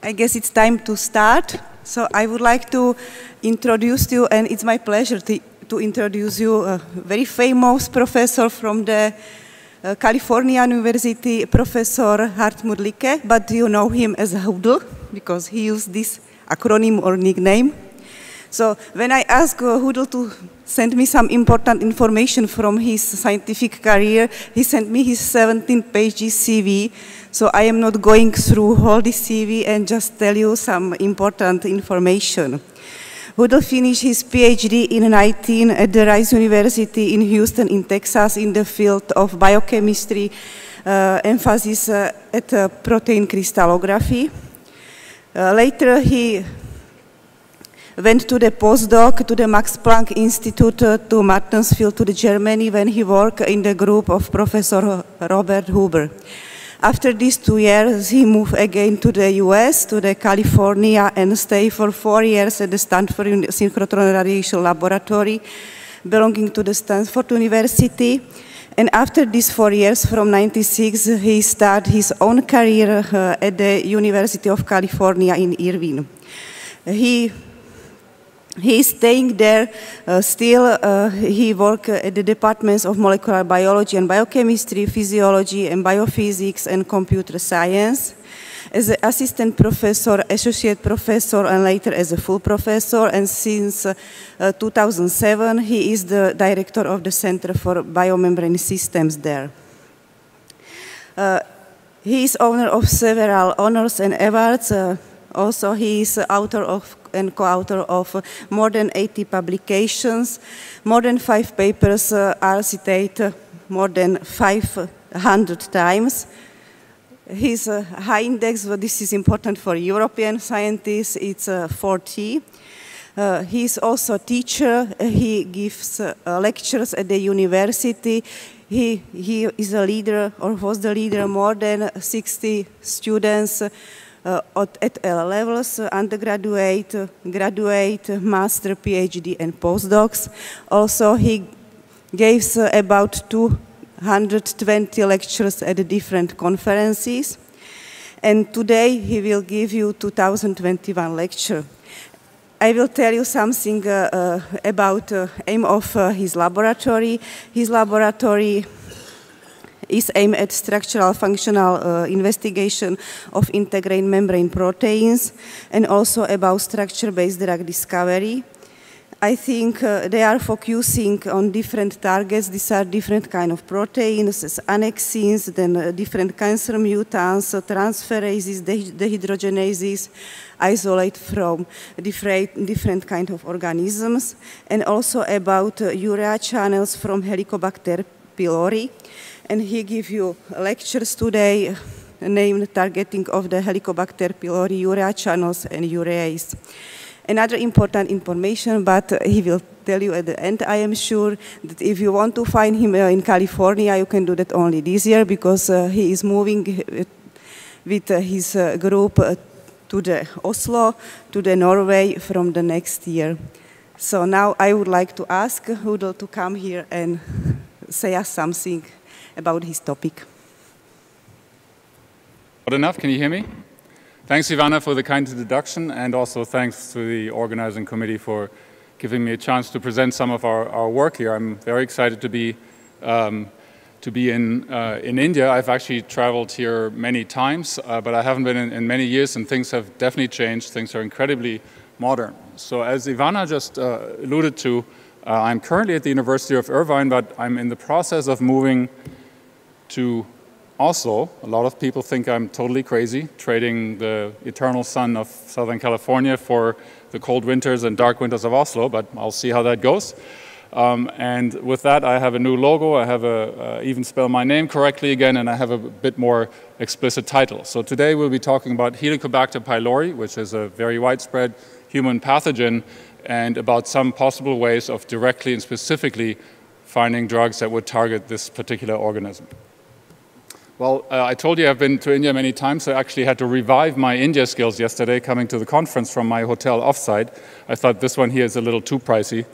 I guess it's time to start. So I would like to introduce you, and it's my pleasure to introduce you a very famous professor from the California University, Professor Hartmut Luecke, but you know him as Hoodle because he used this acronym or nickname. So when I asked Hoodle to send me some important information from his scientific career, he sent me his 17-page CV. So I am not going through all this CV and just tell you some important information. Hoodle finished his PhD in 19 at the Rice University in Houston in Texas in the field of biochemistry, emphasis at protein crystallography. Later he went to the postdoc to the Max Planck Institute to Martinsfield to Germany when he worked in the group of Professor Robert Huber. After these 2 years, he moved again to the US, to the California, and stayed for 4 years at the Stanford Synchrotron Radiation Laboratory, belonging to the Stanford University. And after these 4 years, from '96, he started his own career at the University of California in Irvine. He is staying there still. He worked at the departments of molecular biology and biochemistry, physiology and biophysics and computer science. As an assistant professor, associate professor, and later as a full professor. And since 2007, he is the director of the Center for Biomembrane Systems there. He is owner of several honors and awards. Also, he is author of and co-author of more than 80 publications. More than 5 papers are cited more than 500 times. His high index, well, this is important for European scientists, it's 40. He is also a teacher. He gives lectures at the university. He is a leader, or was the leader, more than 60 students at all levels, undergraduate, graduate, master, PhD, and postdocs. Also, he gives about 220 lectures at different conferences. And today, he will give you 2021 lecture. I will tell you something about the aim of his laboratory. His laboratory is aimed at structural functional investigation of integrate membrane proteins and also about structure-based drug discovery. I think they are focusing on different targets. These are different kind of proteins, as annexins, then different cancer mutants, transferases, dehydrogenases, isolate from different kind of organisms, and also about urea channels from Helicobacter pylori. And he gives you lectures today named Targeting of the Helicobacter pylori urea channels and urease. Another important information, but he will tell you at the end, I am sure, that if you want to find him in California, you can do that only this year because he is moving with his group to the Oslo, to the Norway from the next year. So now I would like to ask Hoodle to come here and say us something about his topic. Good enough, can you hear me? Thanks, Ivana, for the kind introduction, and also thanks to the organizing committee for giving me a chance to present some of our work here. I'm very excited to be in India. I've actually traveled here many times, but I haven't been in many years, and things have definitely changed. Things are incredibly modern. So as Ivana just alluded to, I'm currently at the University of Irvine, but I'm in the process of moving to Oslo. A lot of people think I'm totally crazy, trading the eternal sun of Southern California for the cold winters and dark winters of Oslo, but I'll see how that goes. And with that, I have a new logo, I have even spell my name correctly again, and I have a bit more explicit title. So today we'll be talking about Helicobacter pylori, which is a very widespread human pathogen, and about some possible ways of directly and specifically finding drugs that would target this particular organism. Well, I told you I've been to India many times, so I actually had to revive my India skills yesterday coming to the conference from my hotel offsite. I thought this one here is a little too pricey.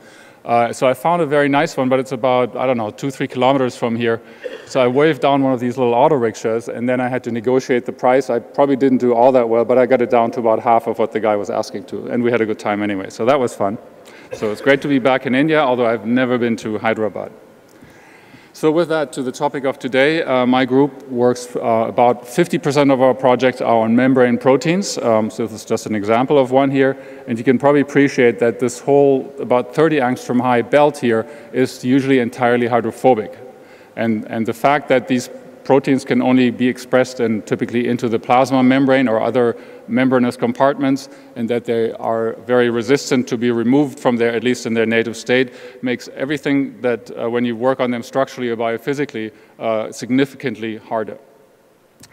So I found a very nice one, but it's about, I don't know, 2-3 kilometers from here. So I waved down one of these little auto rickshaws, and then I had to negotiate the price. I probably didn't do all that well, but I got it down to about half of what the guy was asking to, and we had a good time anyway. So that was fun. So it's great to be back in India, although I've never been to Hyderabad. So with that, to the topic of today, my group works, about 50% of our projects are on membrane proteins. So this is just an example of one here. And you can probably appreciate that this whole about 30 angstrom high belt here is usually entirely hydrophobic. And the fact that these proteins can only be expressed and typically into the plasma membrane or other membranous compartments, and that they are very resistant to be removed from there, at least in their native state, makes everything that when you work on them structurally or biophysically significantly harder.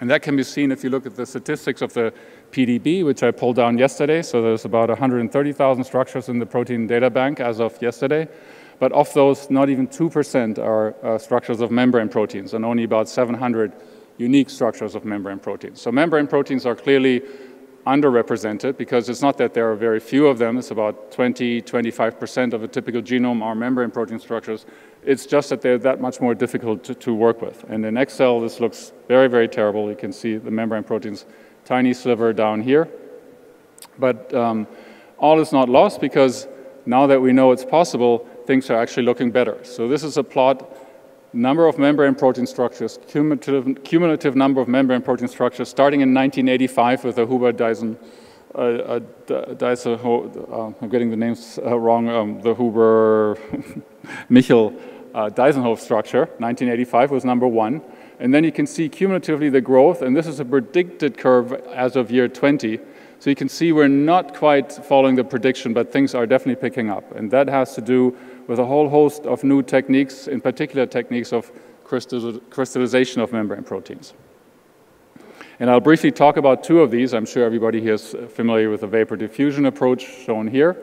And that can be seen if you look at the statistics of the PDB, which I pulled down yesterday. So there's about 130,000 structures in the protein data bank as of yesterday. But of those, not even 2% are structures of membrane proteins, and only about 700 unique structures of membrane proteins. So membrane proteins are clearly underrepresented, because it's not that there are very few of them. It's about 20–25% of a typical genome are membrane protein structures. It's just that they're that much more difficult to work with. And in Excel, this looks very, very terrible. You can see the membrane proteins, tiny sliver down here. But all is not lost, because now that we know it's possible, things are actually looking better. So this is a plot, number of membrane protein structures, cumulative number of membrane protein structures, starting in 1985 with the Huber-Dyson, I'm getting the names wrong, the Huber-Michel-Dysenhof structure. 1985 was number 1. And then you can see cumulatively the growth, and this is a predicted curve as of year 20. So you can see we're not quite following the prediction, but things are definitely picking up. And that has to do with a whole host of new techniques, in particular techniques of crystallization of membrane proteins. And I'll briefly talk about 2 of these. I'm sure everybody here is familiar with the vapor diffusion approach shown here.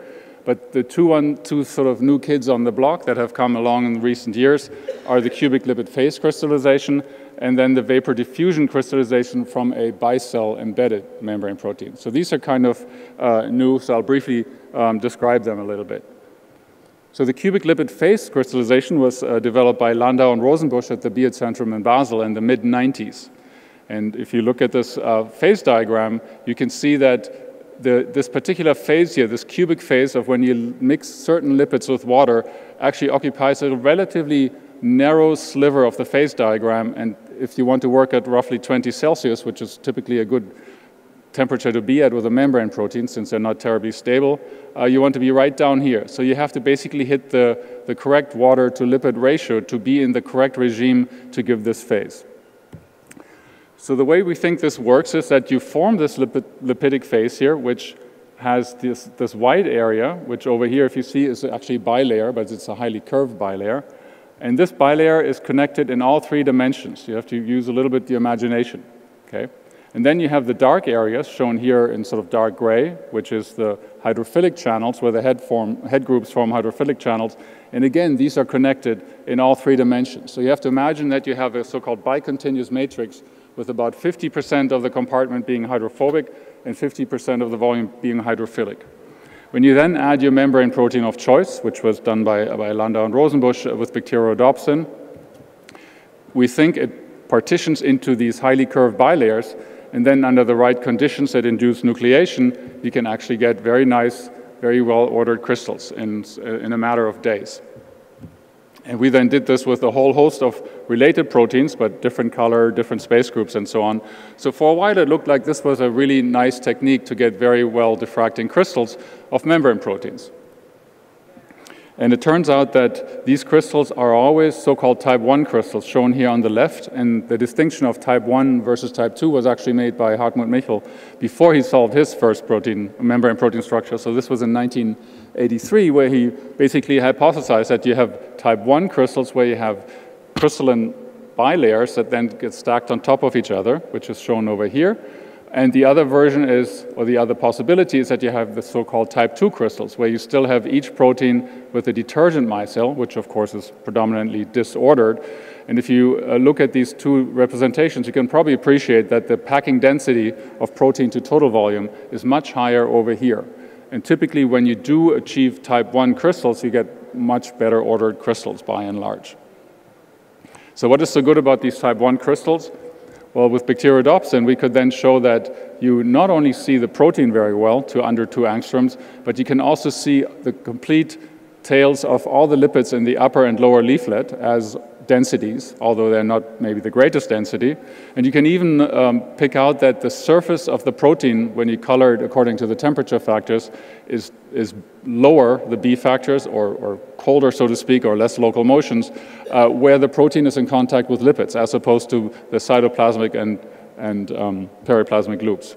But the two sort of new kids on the block that have come along in recent years are the cubic lipid phase crystallization, and then the vapor diffusion crystallization from a bicell embedded membrane protein. So these are kind of new, so I'll briefly describe them a little bit. So the cubic lipid phase crystallization was developed by Landau and Rosenbusch at the Biozentrum in Basel in the mid-90s. And if you look at this phase diagram, you can see that this particular phase here, this cubic phase of when you mix certain lipids with water, actually occupies a relatively narrow sliver of the phase diagram. And if you want to work at roughly 20 Celsius, which is typically a good temperature to be at with a membrane protein, since they're not terribly stable, you want to be right down here. So you have to basically hit the correct water to lipid ratio to be in the correct regime to give this phase. So the way we think this works is that you form this lipidic phase here, which has this white area, which over here, if you see, is actually bilayer, but it's a highly curved bilayer. And this bilayer is connected in all 3 dimensions. You have to use a little bit the imagination, okay? And then you have the dark areas shown here in sort of dark gray, which is the hydrophilic channels, where the head groups form hydrophilic channels. And again, these are connected in all 3 dimensions. So you have to imagine that you have a so-called bicontinuous matrix with about 50% of the compartment being hydrophobic and 50% of the volume being hydrophilic. When you then add your membrane protein of choice, which was done by Landau and Rosenbusch with bacteriorhodopsin, we think it partitions into these highly curved bilayers, and then under the right conditions that induce nucleation, you can actually get very nice, very well-ordered crystals in a matter of days. And we then did this with a whole host of related proteins, but different color, different space groups, and so on. So for a while, it looked like this was a really nice technique to get very well diffracting crystals of membrane proteins. And it turns out that these crystals are always so-called type 1 crystals, shown here on the left. And the distinction of type 1 versus type 2 was actually made by Hartmut Michel before he solved his first membrane protein structure. So this was in 1983, where he basically hypothesized that you have type 1 crystals where you have crystalline bilayers that then get stacked on top of each other, which is shown over here. And the other version is, or the other possibility is that you have the so-called type 2 crystals, where you still have each protein with a detergent micelle, which of course is predominantly disordered. And if you look at these 2 representations, you can probably appreciate that the packing density of protein to total volume is much higher over here. And typically when you do achieve type 1 crystals, you get much better ordered crystals by and large. So what is so good about these type 1 crystals? Well, with bacteriodopsin, we could then show that you not only see the protein very well to under 2 angstroms, but you can also see the complete tails of all the lipids in the upper and lower leaflet as densities, although they're not maybe the greatest density. And you can even pick out that the surface of the protein, when you color it according to the temperature factors, is lower, the B factors, or colder, so to speak, or less local motions, where the protein is in contact with lipids, as opposed to the cytoplasmic and periplasmic loops.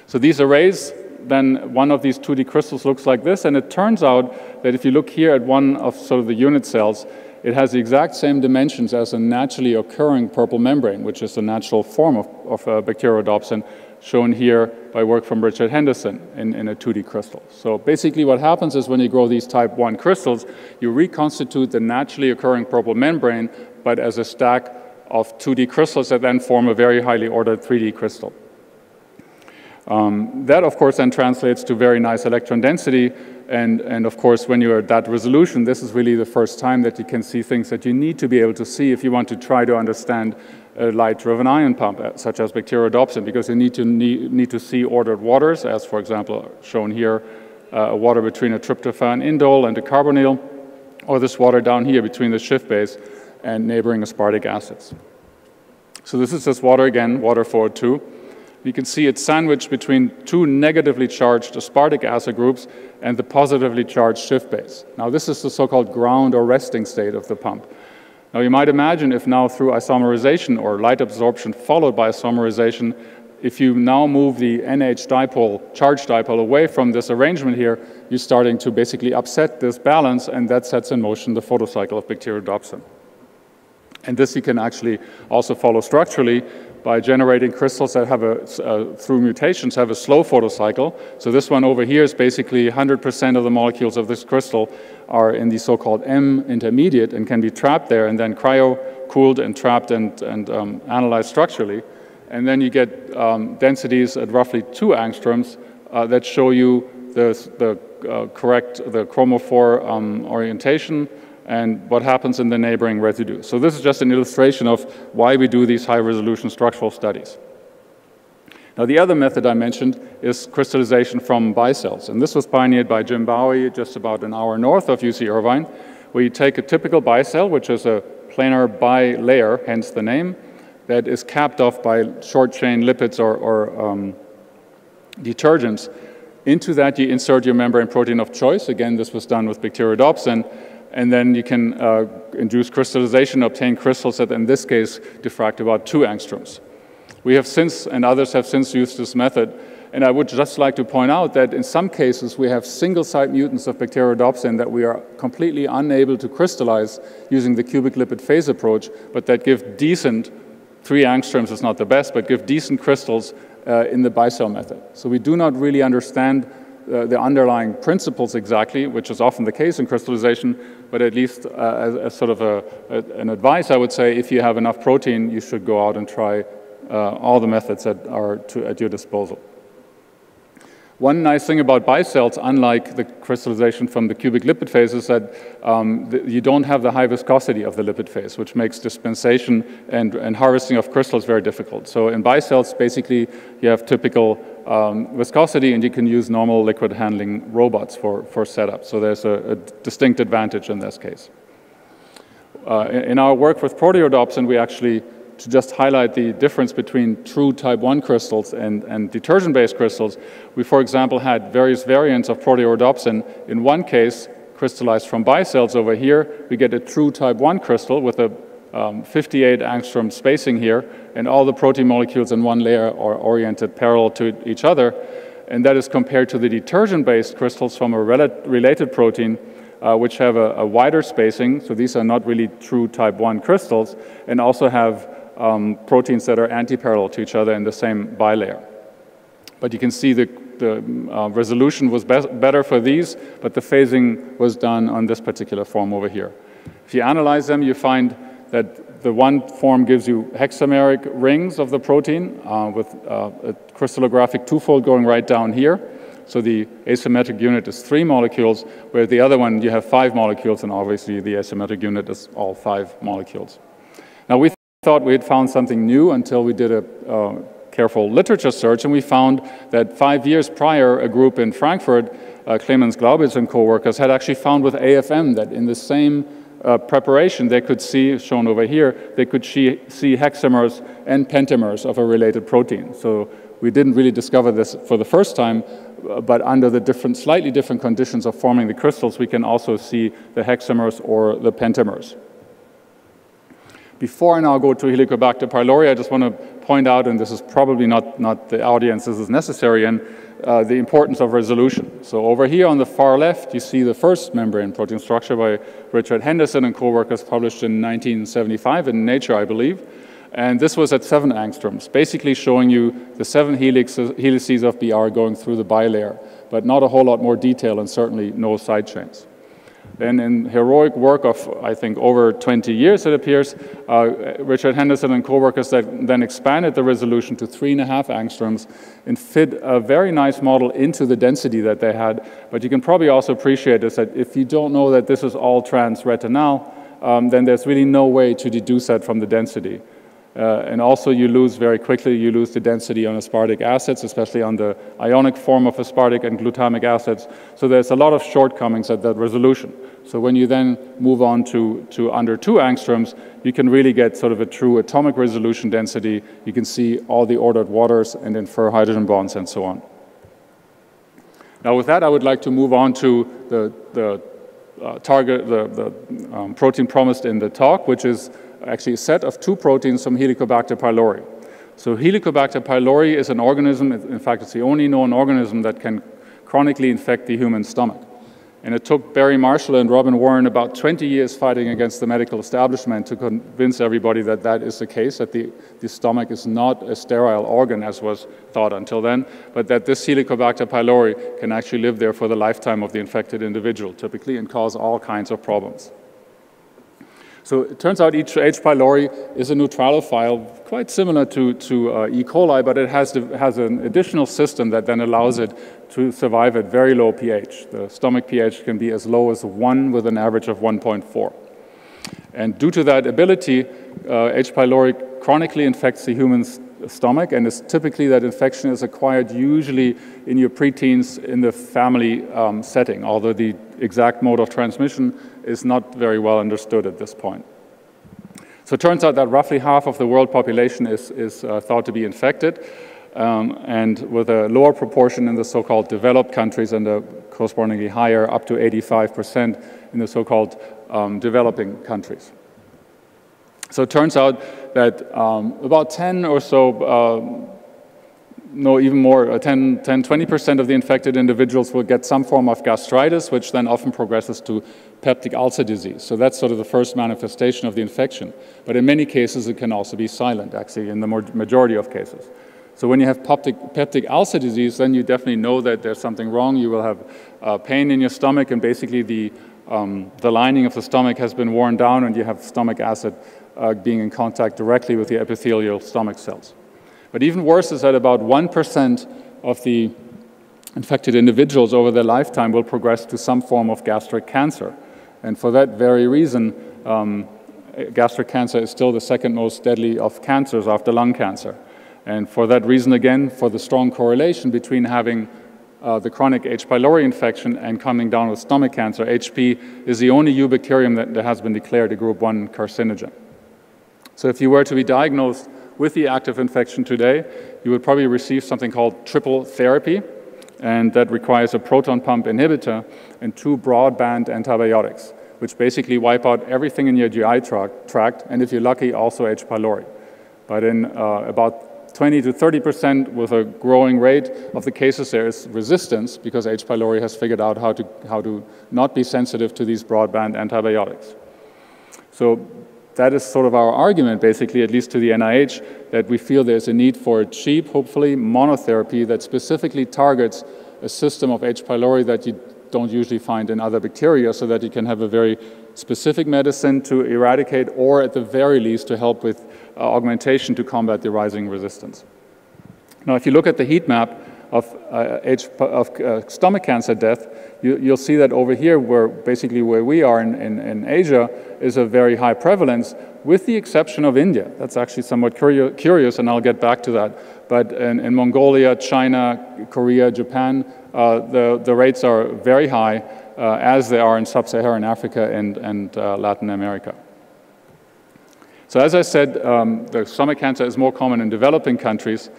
So these arrays, then one of these 2D crystals looks like this, and it turns out that if you look here at one of sort of the unit cells, it has the exact same dimensions as a naturally occurring purple membrane, which is a natural form of bacteriodopsin, shown here by work from Richard Henderson in a 2D crystal. So basically what happens is when you grow these type 1 crystals, you reconstitute the naturally occurring purple membrane, but as a stack of 2D crystals that then form a very highly ordered 3D crystal. That, of course, then translates to very nice electron density. And of course, when you're at that resolution, this is really the first time that you can see things that you need to be able to see if you want to try to understand a light-driven ion pump, such as bacteriodopsin, because you need to see ordered waters, as, for example, shown here, a water between a tryptophan indole and a carbonyl, or this water down here between the Schiff base and neighboring aspartic acids. So this is just water again, water 402. You can see it's sandwiched between 2 negatively charged aspartic acid groups and the positively charged Schiff base. Now this is the so-called ground or resting state of the pump. Now you might imagine if now through isomerization or light absorption followed by isomerization, if you now move the NH dipole, charge dipole away from this arrangement here, you're starting to basically upset this balance, and that sets in motion the photocycle of bacteriodopsin. And this you can actually also follow structurally by generating crystals that have through mutations, have a slow photocycle. So this one over here is basically 100% of the molecules of this crystal are in the so-called M intermediate and can be trapped there and then cryo-cooled and trapped and analyzed structurally. And then you get densities at roughly 2 angstroms that show you the chromophore orientation and what happens in the neighboring residue. So this is just an illustration of why we do these high-resolution structural studies. Now the other method I mentioned is crystallization from bicells, and this was pioneered by Jim Bowie just about an hour north of UC Irvine, where you take a typical bicell, which is a planar bilayer, hence the name, that is capped off by short-chain lipids or detergents. Into that you insert your membrane protein of choice. Again, this was done with bacteriodopsin. And then you can induce crystallization, obtain crystals that in this case diffract about 2 angstroms. We have since, and others have since used this method, and I would just like to point out that in some cases we have single-site mutants of bacteriodopsin that we are completely unable to crystallize using the cubic lipid phase approach, but that give decent, 3 angstroms is not the best, but give decent crystals in the bicell method. So we do not really understand the underlying principles exactly, which is often the case in crystallization, but at least as sort of an advice, I would say, if you have enough protein, you should go out and try all the methods that are at your disposal. One nice thing about bicells, unlike the crystallization from the cubic lipid phase, is that you don't have the high viscosity of the lipid phase, which makes dispensation and harvesting of crystals very difficult. So in bicells, basically, you have typical viscosity, and you can use normal liquid handling robots for setup. So there's a distinct advantage in this case. In our work with proteodopsin, we actually, to just highlight the difference between true type 1 crystals and detergent-based crystals, we, for example, had various variants of proteodopsin. In one case, crystallized from bicells over here, we get a true type 1 crystal with a 58 angstrom spacing here, and all the protein molecules in one layer are oriented parallel to each other. And that is compared to the detergent-based crystals from a related protein, which have a wider spacing. So these are not really true type 1 crystals, and also have proteins that are anti-parallel to each other in the same bilayer. But you can see the resolution was better for these, but the phasing was done on this particular form over here. If you analyze them, you find that the one form gives you hexameric rings of the protein with a crystallographic twofold going right down here. So the asymmetric unit is 3 molecules, where the other one you have 5 molecules, and obviously the asymmetric unit is all 5 molecules. Now we thought we had found something new until we did a careful literature search, and we found that 5 years prior, a group in Frankfurt, Clemens Glaubitz and co-workers, had actually found with AFM that in the same preparation they could see, shown over here, they could see hexamers and pentamers of a related protein. So we didn't really discover this for the first time, but under the slightly different conditions of forming the crystals, we can also see the hexamers or the pentamers. Before I now go to Helicobacter pylori, I just want to point out, and this is probably not the audience this is necessary in, the importance of resolution. So over here on the far left, you see the first membrane protein structure by Richard Henderson and co-workers, published in 1975 in Nature, I believe. And this was at 7 angstroms, basically showing you the 7 helices of BR going through the bilayer, but not a whole lot more detail and certainly no side chains. Then in heroic work of, I think, over 20 years, it appears, Richard Henderson and co-workers then expanded the resolution to 3.5 angstroms and fit a very nice model into the density that they had. But you can probably also appreciate this, that if you don't know that this is all transretinal, then there's really no way to deduce that from the density. And also you lose very quickly, you lose the density on aspartic acids, especially on the ionic form of aspartic and glutamic acids. So there's a lot of shortcomings at that resolution. So when you then move on to under 2 angstroms, you can really get sort of a true atomic resolution density. You can see all the ordered waters and infer hydrogen bonds and so on. Now with that, I would like to move on to the protein promised in the talk, which is actually a set of 2 proteins from Helicobacter pylori. So Helicobacter pylori is an organism, in fact it's the only known organism that can chronically infect the human stomach. And it took Barry Marshall and Robin Warren about 20 years fighting against the medical establishment to convince everybody that that is the case, that the stomach is not a sterile organ as was thought until then, but that this Helicobacter pylori can actually live there for the lifetime of the infected individual typically and cause all kinds of problems. So it turns out H. pylori is a neutralophile, quite similar to E. coli, but it has an additional system that then allows it to survive at very low pH. The stomach pH can be as low as 1 with an average of 1.4. And due to that ability, H. pylori chronically infects the human stomach, and it's typically that infection is acquired usually in your preteens in the family setting, although the exact mode of transmission is not very well understood at this point. So it turns out that roughly half of the world population is thought to be infected, and with a lower proportion in the so-called developed countries and a correspondingly higher, up to 85% in the so-called developing countries. So it turns out that about 10 or so, no, even more, 20% of the infected individuals will get some form of gastritis, which then often progresses to peptic ulcer disease. So that's sort of the first manifestation of the infection. But in many cases, it can also be silent, actually, in the majority of cases. So when you have peptic ulcer disease, then you definitely know that there's something wrong. You will have pain in your stomach, and basically the lining of the stomach has been worn down, and you have stomach acid being in contact directly with the epithelial stomach cells. But even worse is that about 1% of the infected individuals over their lifetime will progress to some form of gastric cancer. And for that very reason, gastric cancer is still the second most deadly of cancers after lung cancer. And for that reason, again, for the strong correlation between having the chronic H. pylori infection and coming down with stomach cancer, HP is the only eubacterium that has been declared a group 1 carcinogen. So if you were to be diagnosed with the active infection today, you would probably receive something called triple therapy, and that requires a proton pump inhibitor and 2 broadband antibiotics, which basically wipe out everything in your GI tract, and if you're lucky, also H. pylori. But in about 20 to 30% with a growing rate of the cases, there is resistance because H. pylori has figured out how to not be sensitive to these broadband antibiotics. So that is sort of our argument, basically, at least to the NIH, that we feel there's a need for a cheap, hopefully, monotherapy that specifically targets a system of H. pylori that you don't usually find in other bacteria, so that you can have a very specific medicine to eradicate, or at the very least to help with augmentation to combat the rising resistance. Now, if you look at the heat map of stomach cancer death, you'll see that over here, where we are in Asia, is a very high prevalence, with the exception of India. That's actually somewhat curious, and I'll get back to that. But in Mongolia, China, Korea, Japan, the rates are very high, as they are in sub-Saharan Africa and Latin America. So as I said, the stomach cancer is more common in developing countries,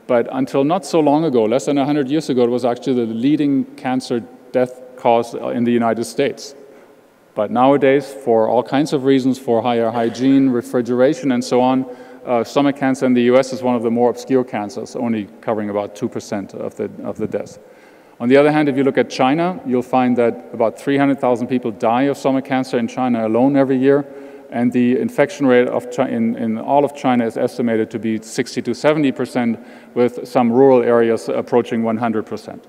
but until not so long ago, less than 100 years ago, it was actually the leading cancer death cause in the United States. But nowadays, for all kinds of reasons, for higher hygiene, refrigeration, and so on, stomach cancer in the US is one of the more obscure cancers, only covering about 2% of the deaths. On the other hand, if you look at China, you'll find that about 300,000 people die of stomach cancer in China alone every year, and the infection rate in all of China is estimated to be 60 to 70%, with some rural areas approaching 100%.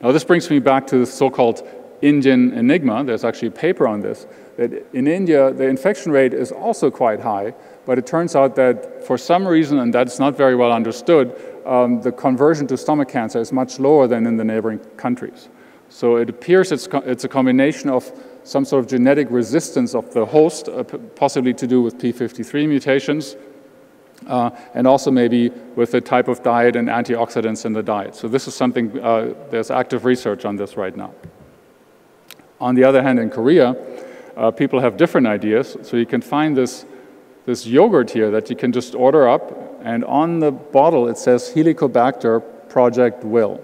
Now this brings me back to the so-called Indian enigma. There's actually a paper on this, that in India the infection rate is also quite high, but it turns out that for some reason, and that's not very well understood, the conversion to stomach cancer is much lower than in the neighboring countries. So it appears it's a combination of some sort of genetic resistance of the host, possibly to do with P53 mutations, and also maybe with the type of diet and antioxidants in the diet. So this is something, there's active research on this right now. On the other hand, in Korea, people have different ideas. So you can find this yogurt here that you can just order up, and on the bottle it says Helicobacter Project Will.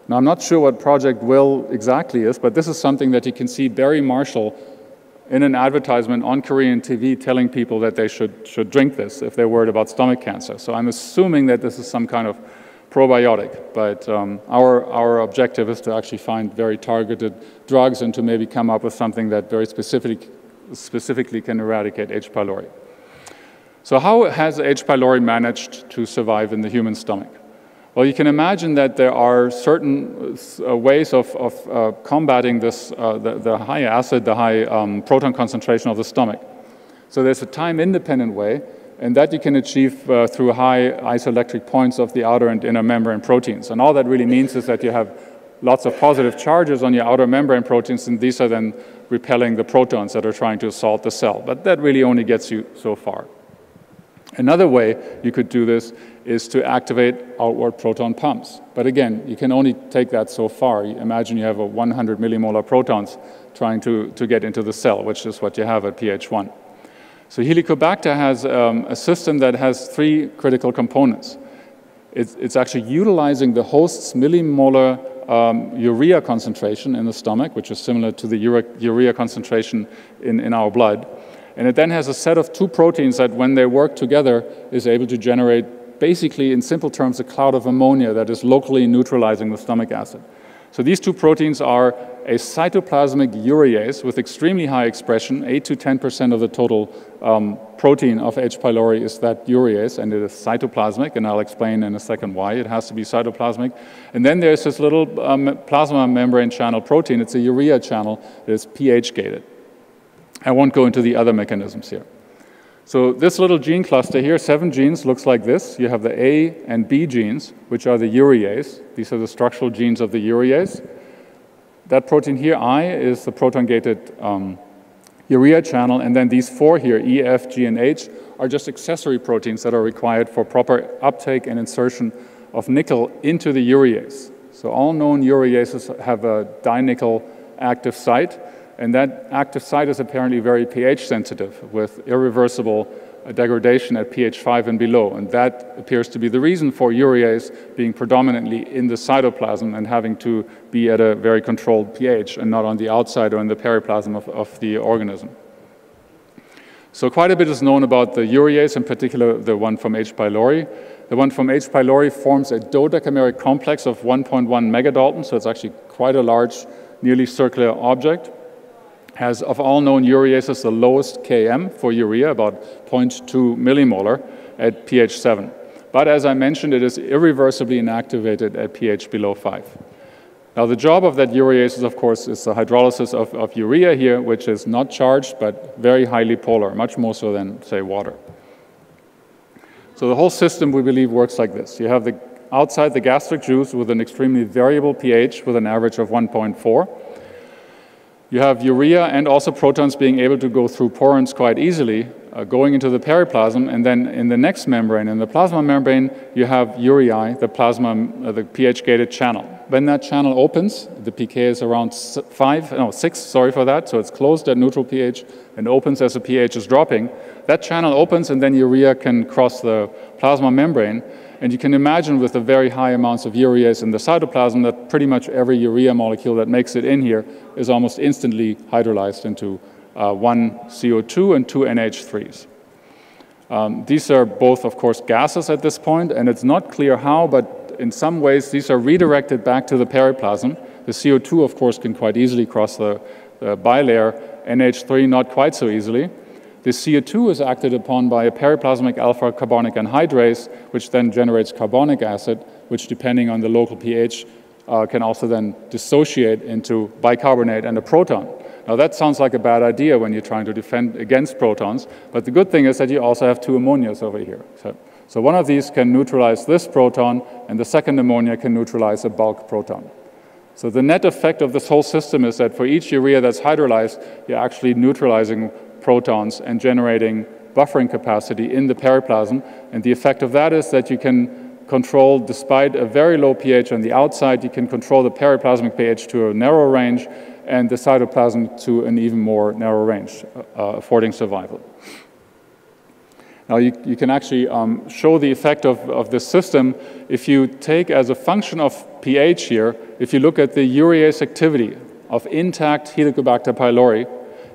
Now, I'm not sure what Project Will exactly is, but this is something that you can see Barry Marshall in an advertisement on Korean TV telling people that they should drink this if they're worried about stomach cancer. So I'm assuming that this is some kind of probiotic, but our objective is to actually find very targeted drugs and to maybe come up with something that very specifically can eradicate H. pylori. So how has H. pylori managed to survive in the human stomach? Well, you can imagine that there are certain ways of combating this, the high acid, the high proton concentration of the stomach. So there's a time-independent way, and that you can achieve through high isoelectric points of the outer and inner membrane proteins. And all that really means is that you have lots of positive charges on your outer membrane proteins, and these are then repelling the protons that are trying to assault the cell. But that really only gets you so far. Another way you could do this is to activate outward proton pumps. But again, you can only take that so far. Imagine you have 100 millimolar protons trying to get into the cell, which is what you have at pH 1. So Helicobacter has a system that has three critical components. It's actually utilizing the host's millimolar urea concentration in the stomach, which is similar to the urea concentration in our blood. And it then has a set of two proteins that, when they work together, is able to generate, basically, in simple terms, a cloud of ammonia that is locally neutralizing the stomach acid. So these two proteins are a cytoplasmic urease with extremely high expression. 8 to 10% of the total protein of H. pylori is that urease, and it is cytoplasmic, and I'll explain in a second why it has to be cytoplasmic. And then there's this little plasma membrane channel protein. It's a urea channel that is pH-gated. I won't go into the other mechanisms here. So this little gene cluster here, 7 genes, looks like this. You have the A and B genes, which are the urease. These are the structural genes of the urease. That protein here, I, is the proton-gated urea channel, and then these 4 here, E, F, G, and H, are just accessory proteins that are required for proper uptake and insertion of nickel into the urease. So all known ureases have a dinickel active site, and that active site is apparently very pH sensitive, with irreversible degradation at pH 5 and below. And that appears to be the reason for urease being predominantly in the cytoplasm and having to be at a very controlled pH and not on the outside or in the periplasm of the organism. So quite a bit is known about the urease, in particular the one from H. pylori. The one from H. pylori forms a dodecameric complex of 1.1 megadalton, so it's actually quite a large, nearly circular object. Has, of all known ureases, the lowest Km for urea, about 0.2 millimolar at pH 7. But as I mentioned, it is irreversibly inactivated at pH below 5. Now the job of that urease, of course, is the hydrolysis of urea here, which is not charged, but very highly polar, much more so than, say, water. So the whole system, we believe, works like this. You have the outside the gastric juice with an extremely variable pH with an average of 1.4. You have urea and also protons being able to go through porins quite easily, going into the periplasm, and then in the next membrane, in the plasma membrane, you have ureae, the pH-gated channel. When that channel opens, the pK is around 6, sorry for that, so it's closed at neutral pH and opens as the pH is dropping. That channel opens and then urea can cross the plasma membrane. And you can imagine with the very high amounts of urease in the cytoplasm that pretty much every urea molecule that makes it in here is almost instantly hydrolyzed into 1 CO2 and 2 NH3s. These are both, of course, gases at this point, and it's not clear how, but in some ways these are redirected back to the periplasm. The CO2, of course, can quite easily cross the bilayer, NH3 not quite so easily. The CO2 is acted upon by a periplasmic alpha carbonic anhydrase, which then generates carbonic acid, which depending on the local pH can also then dissociate into bicarbonate and a proton. Now that sounds like a bad idea when you're trying to defend against protons, but the good thing is that you also have 2 ammonias over here. So one of these can neutralize this proton, and the second ammonia can neutralize a bulk proton. So the net effect of this whole system is that for each urea that's hydrolyzed, you're actually neutralizing protons and generating buffering capacity in the periplasm. And the effect of that is that you can control, despite a very low pH on the outside, you can control the periplasmic pH to a narrow range and the cytoplasm to an even more narrow range, affording survival. Now you can actually show the effect of this system if you take as a function of pH here, if you look at the urease activity of intact Helicobacter pylori,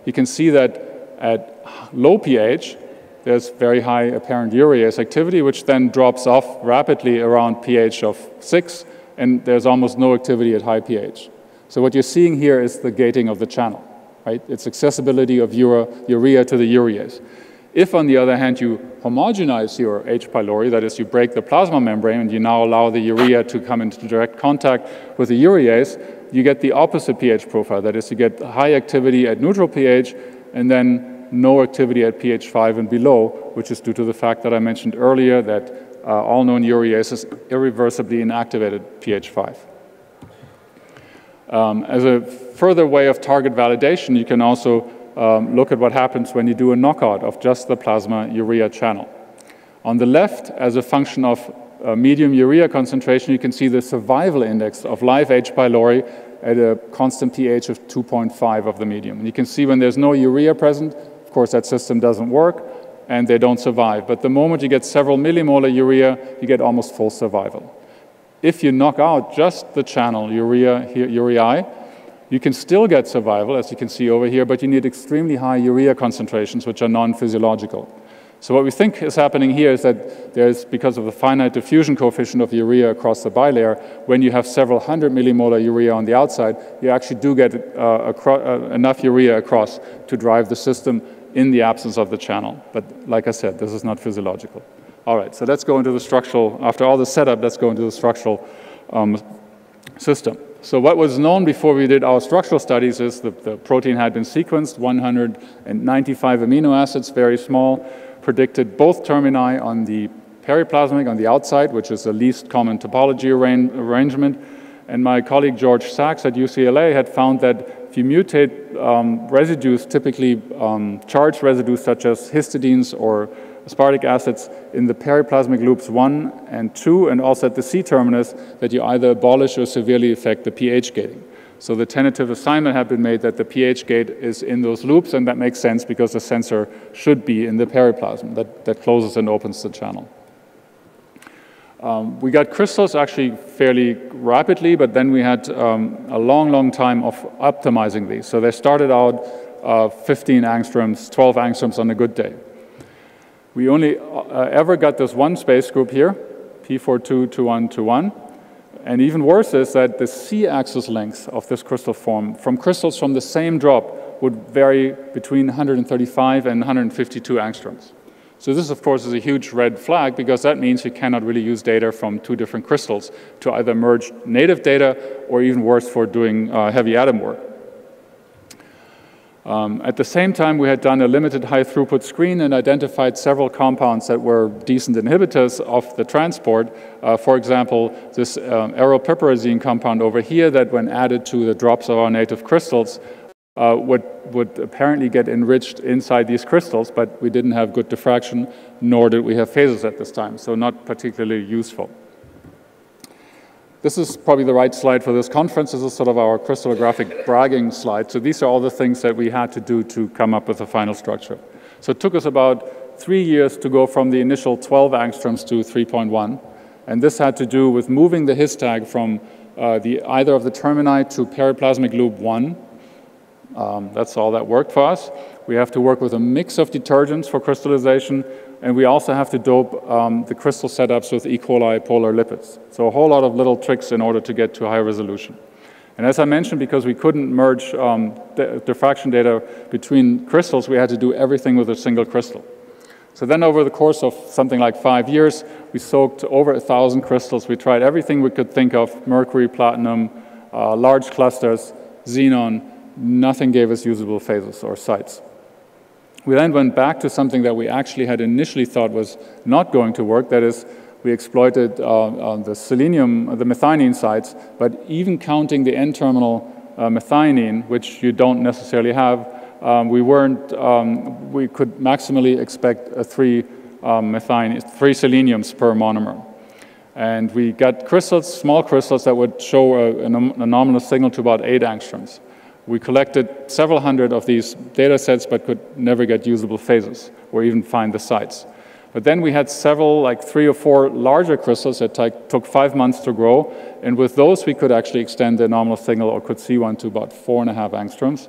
you can see that at low pH, there's very high apparent urease activity, which then drops off rapidly around pH of 6, and there's almost no activity at high pH. So what you're seeing here is the gating of the channel, right? It's accessibility of urea to the urease. If, on the other hand, you homogenize your H. pylori, that is, you break the plasma membrane and you now allow the urea to come into direct contact with the urease, you get the opposite pH profile. That is, you get high activity at neutral pH and then no activity at pH 5 and below, which is due to the fact that I mentioned earlier that all known urease is irreversibly inactivated at pH 5. As a further way of target validation, you can also look at what happens when you do a knockout of just the plasma urea channel. On the left, as a function of medium urea concentration, you can see the survival index of live H. pylori at a constant pH of 2.5 of the medium. And you can see when there's no urea present, of course that system doesn't work and they don't survive. But the moment you get several millimolar urea, you get almost full survival. If you knock out just the channel ureae, you can still get survival, as you can see over here, but you need extremely high urea concentrations, which are non-physiological. So what we think is happening here is that there's, because of the finite diffusion coefficient of urea across the bilayer, when you have several hundred millimolar urea on the outside, you actually do get enough urea across to drive the system in the absence of the channel. But like I said, this is not physiological. All right, so let's go into the structural, after all the setup, let's go into the structural system. So what was known before we did our structural studies is that the protein had been sequenced, 195 amino acids, very small, predicted both termini on the periplasmic, on the outside, which is the least common topology arrangement. And my colleague George Sachs at UCLA had found that if you mutate residues, typically charged residues such as histidines or aspartic acids in the periplasmic loops 1 and 2, and also at the C-terminus, that you either abolish or severely affect the pH gating. So the tentative assignment had been made that the pH gate is in those loops, and that makes sense because the sensor should be in the periplasm that closes and opens the channel. We got crystals actually fairly rapidly, but then we had a long time of optimizing these. So they started out 15 angstroms, 12 angstroms on a good day. We only ever got this one space group here, P422121. And even worse is that the C-axis length of this crystal form from crystals from the same drop would vary between 135 and 152 angstroms. So this, of course, is a huge red flag because that means you cannot really use data from two different crystals to either merge native data or even worse for doing heavy atom work. At the same time, we had done a limited high-throughput screen and identified several compounds that were decent inhibitors of the transport. For example, this aeropiperazine compound over here that when added to the drops of our native crystals would apparently get enriched inside these crystals, but we didn't have good diffraction, nor did we have phases at this time, so not particularly useful. This is probably the right slide for this conference. This is sort of our crystallographic bragging slide. So these are all the things that we had to do to come up with a final structure. So it took us about 3 years to go from the initial 12 angstroms to 3.1. And this had to do with moving the his tag from either of the termini to periplasmic loop 1. That's all that worked for us. We have to work with a mix of detergents for crystallization, and we also have to dope the crystal setups with E. coli polar lipids. So a whole lot of little tricks in order to get to high resolution. And as I mentioned, because we couldn't merge the diffraction data between crystals, we had to do everything with a single crystal. So then over the course of something like 5 years, we soaked over 1,000 crystals. We tried everything we could think of, mercury, platinum, large clusters, xenon. Nothing gave us usable phases or sites. We then went back to something that we actually had initially thought was not going to work. That is, we exploited the selenium, the methionine sites, but even counting the N-terminal methionine, which you don't necessarily have, we could maximally expect 3 seleniums per monomer. And we got crystals, small crystals that would show an anomalous signal to about 8 angstroms. We collected several hundred of these data sets, but could never get usable phases or even find the sites. But then we had several, like 3 or 4 larger crystals that took 5 months to grow. And with those, we could actually extend the anomalous signal or could see one to about 4.5 angstroms.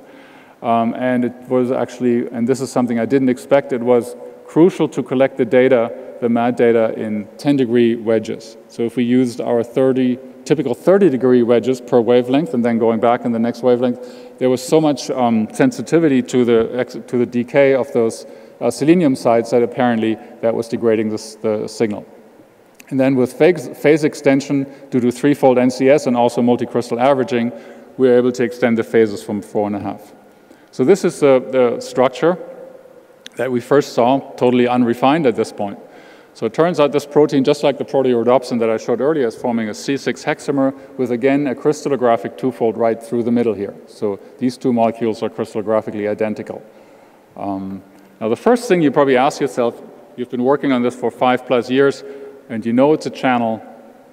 And it was actually, and this is something I didn't expect, it was crucial to collect the data, the MAD data, in 10-degree wedges. So if we used our typical 30-degree wedges per wavelength and then going back in the next wavelength, there was so much sensitivity to the decay of those selenium sites that apparently that was degrading the signal. And then with phase extension due to 3-fold NCS and also multicrystal averaging, we were able to extend the phases from 4.5. So this is the structure that we first saw, totally unrefined at this point. So it turns out this protein, just like the proteorhodopsin that I showed earlier, is forming a C6 hexamer with, again, a crystallographic 2-fold right through the middle here. So these 2 molecules are crystallographically identical. Now, the first thing you probably ask yourself, you've been working on this for 5+ years, and you know it's a channel,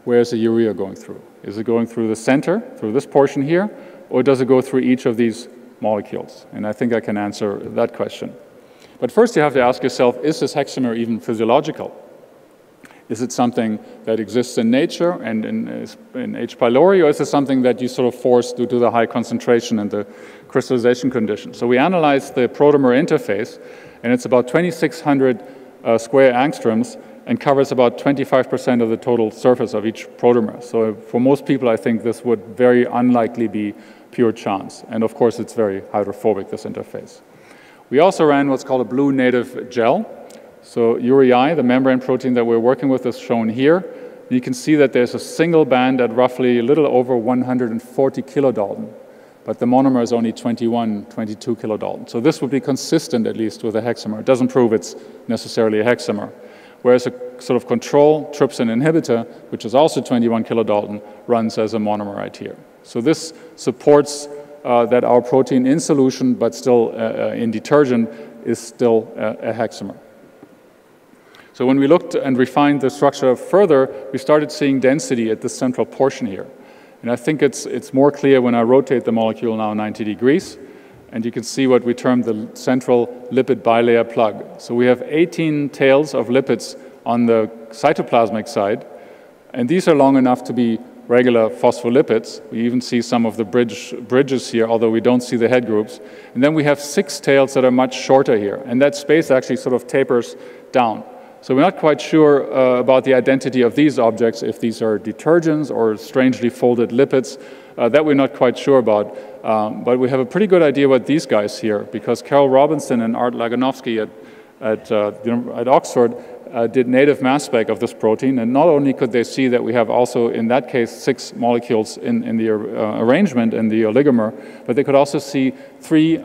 where's the urea going through? Is it going through the center, through this portion here, or does it go through each of these molecules? And I think I can answer that question. But first you have to ask yourself, is this hexamer even physiological? Is it something that exists in nature and in H. pylori, or is it something that you sort of force due to the high concentration and the crystallization conditions? So we analyzed the protomer interface, and it's about 2,600 square angstroms and covers about 25% of the total surface of each protomer. So for most people, I think this would very unlikely be pure chance. And of course, it's very hydrophobic, this interface. We also ran what's called a blue native gel. So urea, the membrane protein that we're working with, is shown here. You can see that there's a single band at roughly a little over 140 kilodalton, but the monomer is only 21, 22 kilodalton. So this would be consistent, at least, with a hexamer. It doesn't prove it's necessarily a hexamer. Whereas a sort of control trypsin inhibitor, which is also 21 kilodalton, runs as a monomer right here. So this supports that our protein in solution, but still in detergent, is still a hexamer. So when we looked and refined the structure further, we started seeing density at the central portion here. And I think it's more clear when I rotate the molecule now 90 degrees, and you can see what we term the central lipid bilayer plug. So we have 18 tails of lipids on the cytoplasmic side, and these are long enough to be regular phospholipids. We even see some of the bridges here, although we don't see the head groups. And then we have 6 tails that are much shorter here, and that space actually sort of tapers down. So we're not quite sure about the identity of these objects, if these are detergents or strangely folded lipids. That we're not quite sure about. But we have a pretty good idea what these guys here, because Carol Robinson and Art Laganovsky at Oxford did native mass spec of this protein, and not only could they see that we have also, in that case, 6 molecules in the arrangement in the oligomer, but they could also see 3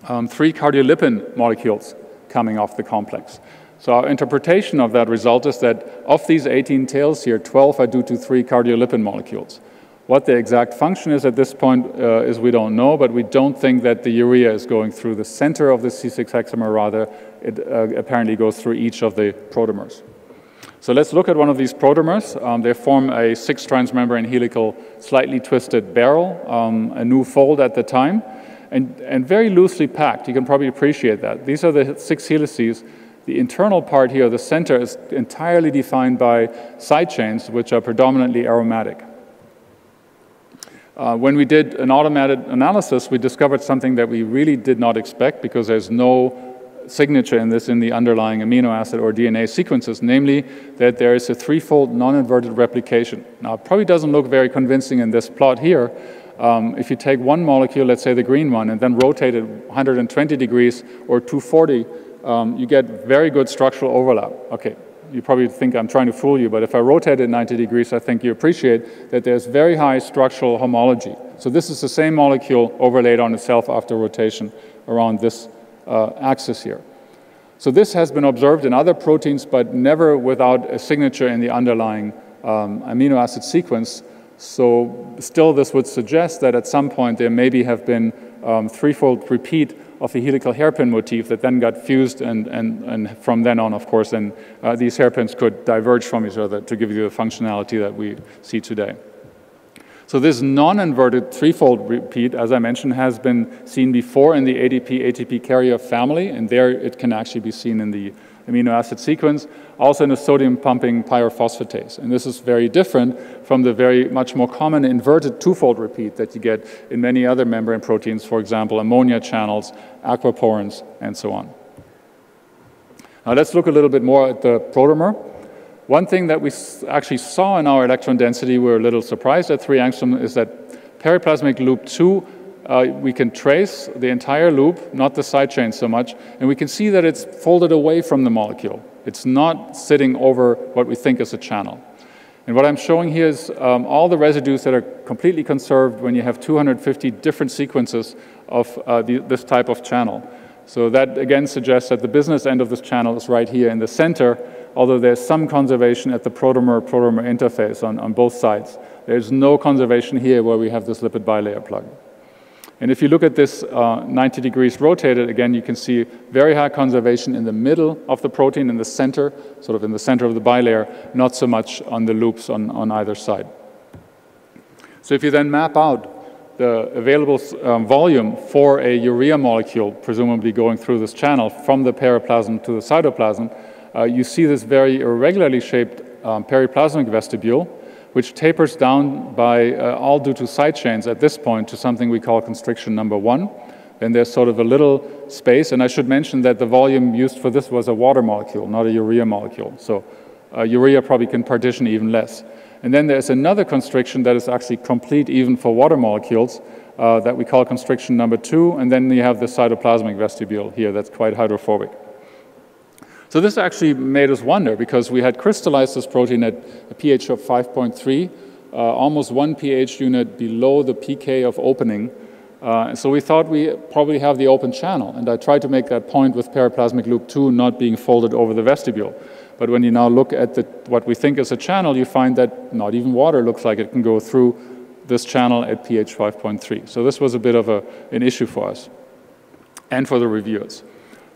3 cardiolipin molecules coming off the complex. So our interpretation of that result is that of these 18 tails here, 12 are due to 3 cardiolipin molecules. What the exact function is at this point is we don't know, but we don't think that the urea is going through the center of the C6 hexamer, rather it apparently goes through each of the protomers. So let's look at one of these protomers. They form a 6 transmembrane helical, slightly twisted barrel, a new fold at the time, and very loosely packed. You can probably appreciate that. These are the 6 helices. The internal part here, the center, is entirely defined by side chains, which are predominantly aromatic. When we did an automated analysis, we discovered something that we really did not expect, because there's no signature in this in the underlying amino acid or DNA sequences, namely that there is a 3-fold non-inverted replication. Now, it probably doesn't look very convincing in this plot here. If you take one molecule, let's say the green one, and then rotate it 120 degrees or 240, you get very good structural overlap. Okay, you probably think I'm trying to fool you, but if I rotate it 90 degrees, I think you appreciate that there's very high structural homology. So this is the same molecule overlaid on itself after rotation around this axis here. So this has been observed in other proteins, but never without a signature in the underlying amino acid sequence. So still this would suggest that at some point there maybe have been 3-fold repeat of a helical hairpin motif that then got fused, and from then on, of course, then these hairpins could diverge from each other to give you the functionality that we see today. So this non-inverted 3-fold repeat, as I mentioned, has been seen before in the ADP-ATP carrier family, and there it can actually be seen in the amino acid sequence, also in a sodium-pumping pyrophosphatase. And this is very different from the very much more common inverted 2-fold repeat that you get in many other membrane proteins, for example, ammonia channels, aquaporins, and so on. Now let's look a little bit more at the protomer. One thing that we actually saw in our electron density, we were a little surprised at 3 angstrom, is that periplasmic loop 2, we can trace the entire loop, not the side chain so much, and we can see that it's folded away from the molecule. It's not sitting over what we think is a channel. And what I'm showing here is all the residues that are completely conserved when you have 250 different sequences of this type of channel. So that again suggests that the business end of this channel is right here in the center, although there's some conservation at the protomer-protomer interface on both sides. There's no conservation here where we have this lipid bilayer plug. And if you look at this 90 degrees rotated, again, you can see very high conservation in the middle of the protein, in the center, sort of in the center of the bilayer, not so much on the loops on either side. So if you then map out the available volume for a urea molecule, presumably going through this channel from the periplasm to the cytoplasm, you see this very irregularly shaped periplasmic vestibule, which tapers down by all due to side chains at this point to something we call constriction number 1. Then there's sort of a little space, and I should mention that the volume used for this was a water molecule, not a urea molecule. So urea probably can partition even less. And then there's another constriction that is actually complete even for water molecules that we call constriction number 2, and then you have the cytoplasmic vestibule here that's quite hydrophobic. So this actually made us wonder, because we had crystallized this protein at a pH of 5.3, almost 1 pH unit below the pK of opening. So we thought we probably have the open channel, and I tried to make that point with periplasmic loop 2 not being folded over the vestibule. But when you now look at what we think is a channel, you find that not even water looks like it can go through this channel at pH 5.3. So this was a bit of an issue for us and for the reviewers.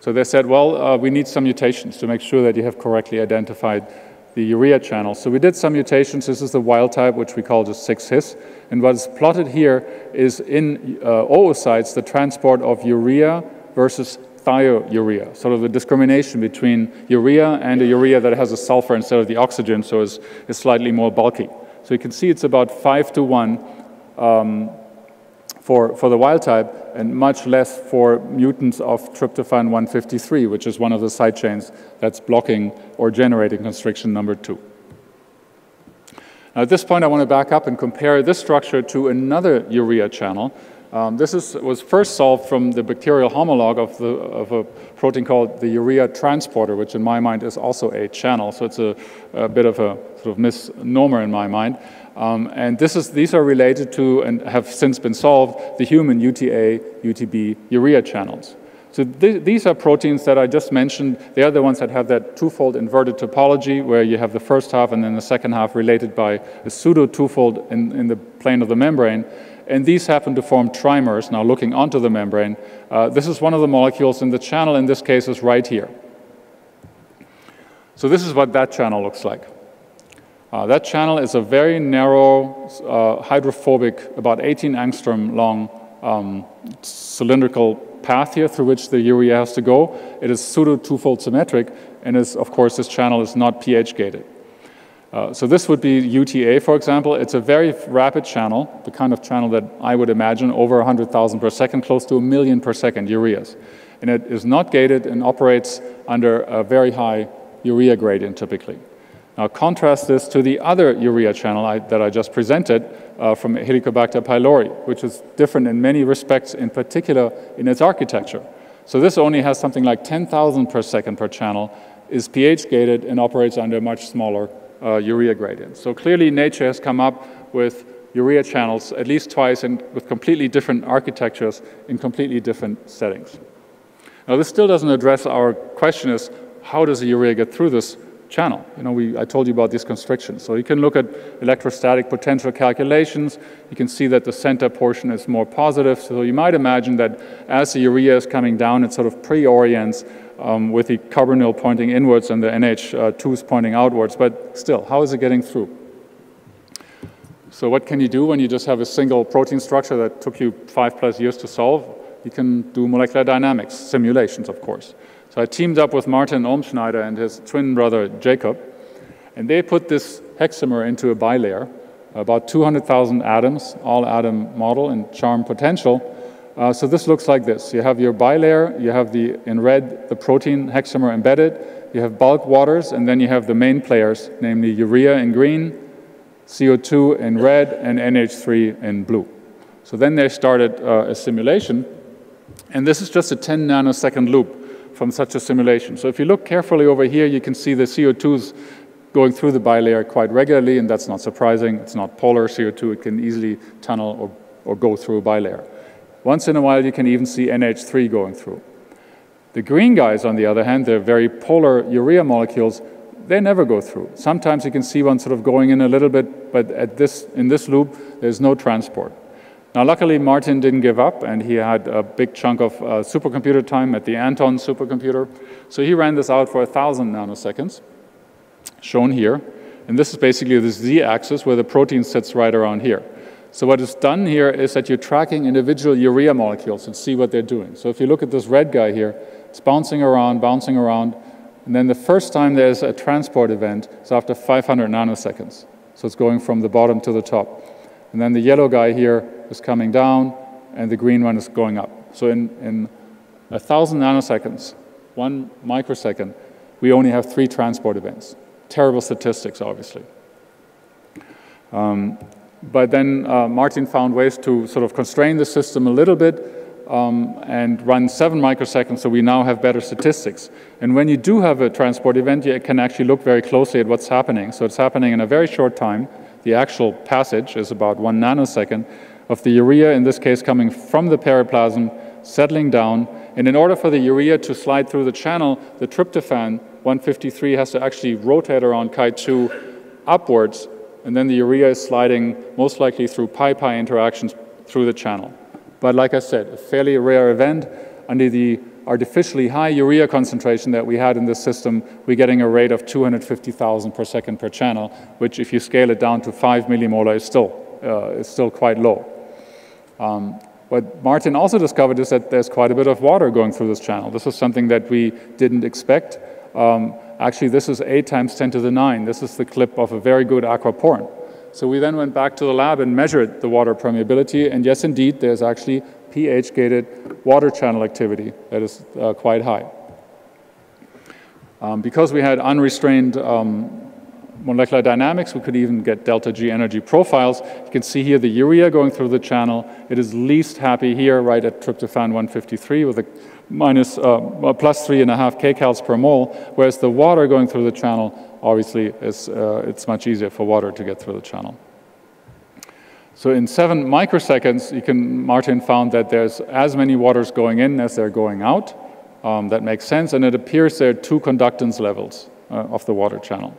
So they said, well, we need some mutations to make sure that you have correctly identified the urea channel. So we did some mutations. This is the wild type, which we call just 6-his. And what's plotted here is in oocytes, the transport of urea versus thiourea, sort of the discrimination between urea and a urea that has a sulfur instead of the oxygen, so is slightly more bulky. So you can see it's about 5:1 for the wild type, and much less for mutants of tryptophan 153, which is one of the side chains that's blocking or generating constriction number 2. Now at this point, I want to back up and compare this structure to another urea channel. was first solved from the bacterial homologue of a protein called the urea transporter, which in my mind is also a channel. So it's a bit of a sort of misnomer in my mind. And these are related to, and have since been solved, the human UTA, UTB urea channels. So these are proteins that I just mentioned. They are the ones that have that twofold inverted topology, where you have the first half and then the second half related by a pseudo-twofold in the plane of the membrane. And these happen to form trimers, now looking onto the membrane. This is one of the molecules in the channel, in this case is right here. So this is what that channel looks like. That channel is a very narrow, hydrophobic, about 18 angstrom long cylindrical path here through which the urea has to go. It is pseudo-twofold symmetric, and of course this channel is not pH gated. So this would be UTA, for example. It's a very rapid channel, the kind of channel that I would imagine, over 100,000 per second, close to 1 million per second ureas. And it is not gated and operates under a very high urea gradient typically. Now contrast this to the other urea channel that I just presented from Helicobacter pylori, which is different in many respects, in particular in its architecture. So this only has something like 10,000 per second per channel, is pH gated, and operates under a much smaller urea gradient. So clearly nature has come up with urea channels at least twice and with completely different architectures in completely different settings. Now this still doesn't address our question is, how does the urea get through this channel? You know, I told you about these constrictions. So you can look at electrostatic potential calculations. You can see that the center portion is more positive. So you might imagine that as the urea is coming down, it sort of pre-orients with the carbonyl pointing inwards and the NH2s pointing outwards. But still, how is it getting through? So what can you do when you just have a single protein structure that took you 5+ years to solve? You can do molecular dynamics, simulations, of course. So I teamed up with Martin Ohmschneider and his twin brother Jacob, and they put this hexamer into a bilayer, about 200,000 atoms, all atom model and charm potential. So this looks like this. You have your bilayer, you have in red the protein hexamer embedded, you have bulk waters, and then you have the main players, namely urea in green, CO2 in red, and NH3 in blue. So then they started a simulation, and this is just a 10 nanosecond loop from such a simulation. So if you look carefully over here, you can see the CO2s going through the bilayer quite regularly, and that's not surprising. It's not polar CO2. It can easily tunnel or go through a bilayer. Once in a while, you can even see NH3 going through. The green guys, on the other hand, they're very polar urea molecules. They never go through. Sometimes you can see one sort of going in a little bit, but in this loop, there's no transport. Now, luckily, Martin didn't give up, and he had a big chunk of supercomputer time at the Anton supercomputer. So he ran this out for 1,000 nanoseconds, shown here. And this is basically the z-axis where the protein sits right around here. So what is done here is that you're tracking individual urea molecules and see what they're doing. So if you look at this red guy here, it's bouncing around, and then the first time there's a transport event is after 500 nanoseconds. So it's going from the bottom to the top. And then the yellow guy here is coming down, and the green one is going up. So in 1,000 nanoseconds, 1 microsecond, we only have 3 transport events. Terrible statistics, obviously. But then Martin found ways to sort of constrain the system a little bit and run 7 microseconds, so we now have better statistics. And when you do have a transport event, you can actually look very closely at what's happening. So it's happening in a very short time. The actual passage is about 1 nanosecond of the urea, in this case coming from the periplasm, settling down. And in order for the urea to slide through the channel, the tryptophan 153 has to actually rotate around Chi2 upwards, and then the urea is sliding most likely through pi-pi interactions through the channel. But like I said, a fairly rare event. Under the artificially high urea concentration that we had in this system, we're getting a rate of 250,000 per second per channel, which if you scale it down to 5 millimolar is still quite low. What Martin also discovered is that there's quite a bit of water going through this channel. This is something that we didn't expect. Actually, this is 8 times 10 to the 9. This is the clip of a very good aquaporin. So we then went back to the lab and measured the water permeability, and yes, indeed, there's actually pH-gated water channel activity that is quite high. Because we had unrestrained molecular dynamics, we could even get delta G energy profiles. You can see here the urea going through the channel. It is least happy here, right at tryptophan 153 with a plus 3.5 kcals per mole, whereas the water going through the channel, obviously, it's much easier for water to get through the channel. So in 7 microseconds, Martin found that there's as many waters going in as they're going out. That makes sense, and it appears there are 2 conductance levels of the water channel.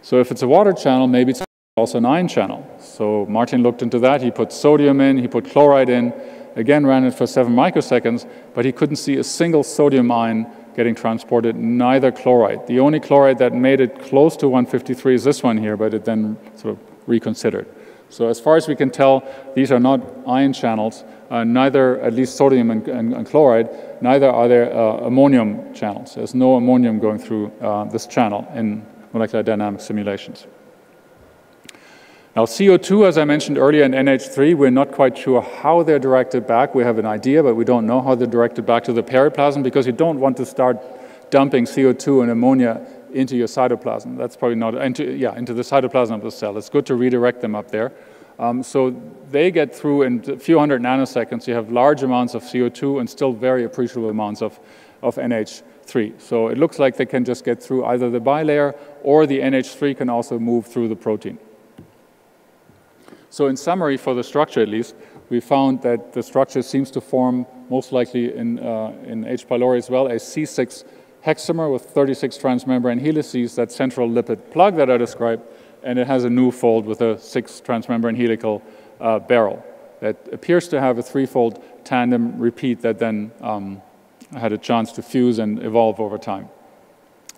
So if it's a water channel, maybe it's also an ion channel. So Martin looked into that. He put sodium in, he put chloride in, again ran it for 7 microseconds, but he couldn't see a single sodium ion getting transported, neither chloride. The only chloride that made it close to 153 is this one here, but it then sort of reconsidered. So as far as we can tell, these are not ion channels, neither, at least sodium and chloride, neither are there ammonium channels. There's no ammonium going through this channel in molecular dynamic simulations. Now CO2, as I mentioned earlier, and NH3, we're not quite sure how they're directed back. We have an idea, but we don't know how they're directed back to the periplasm, because you don't want to start dumping CO2 and ammonia into your cytoplasm. That's probably not, into the cytoplasm of the cell. It's good to redirect them up there. So they get through in a few hundred nanoseconds. You have large amounts of CO2 and still very appreciable amounts of NH3. So it looks like they can just get through either the bilayer, or the NH3 can also move through the protein. So in summary, for the structure at least, we found that the structure seems to form, most likely in H. pylori as well, a C6 hexamer with 36 transmembrane helices, that central lipid plug that I described, and it has a new fold with a 6 transmembrane helical barrel that appears to have a 3-fold tandem repeat that then had a chance to fuse and evolve over time.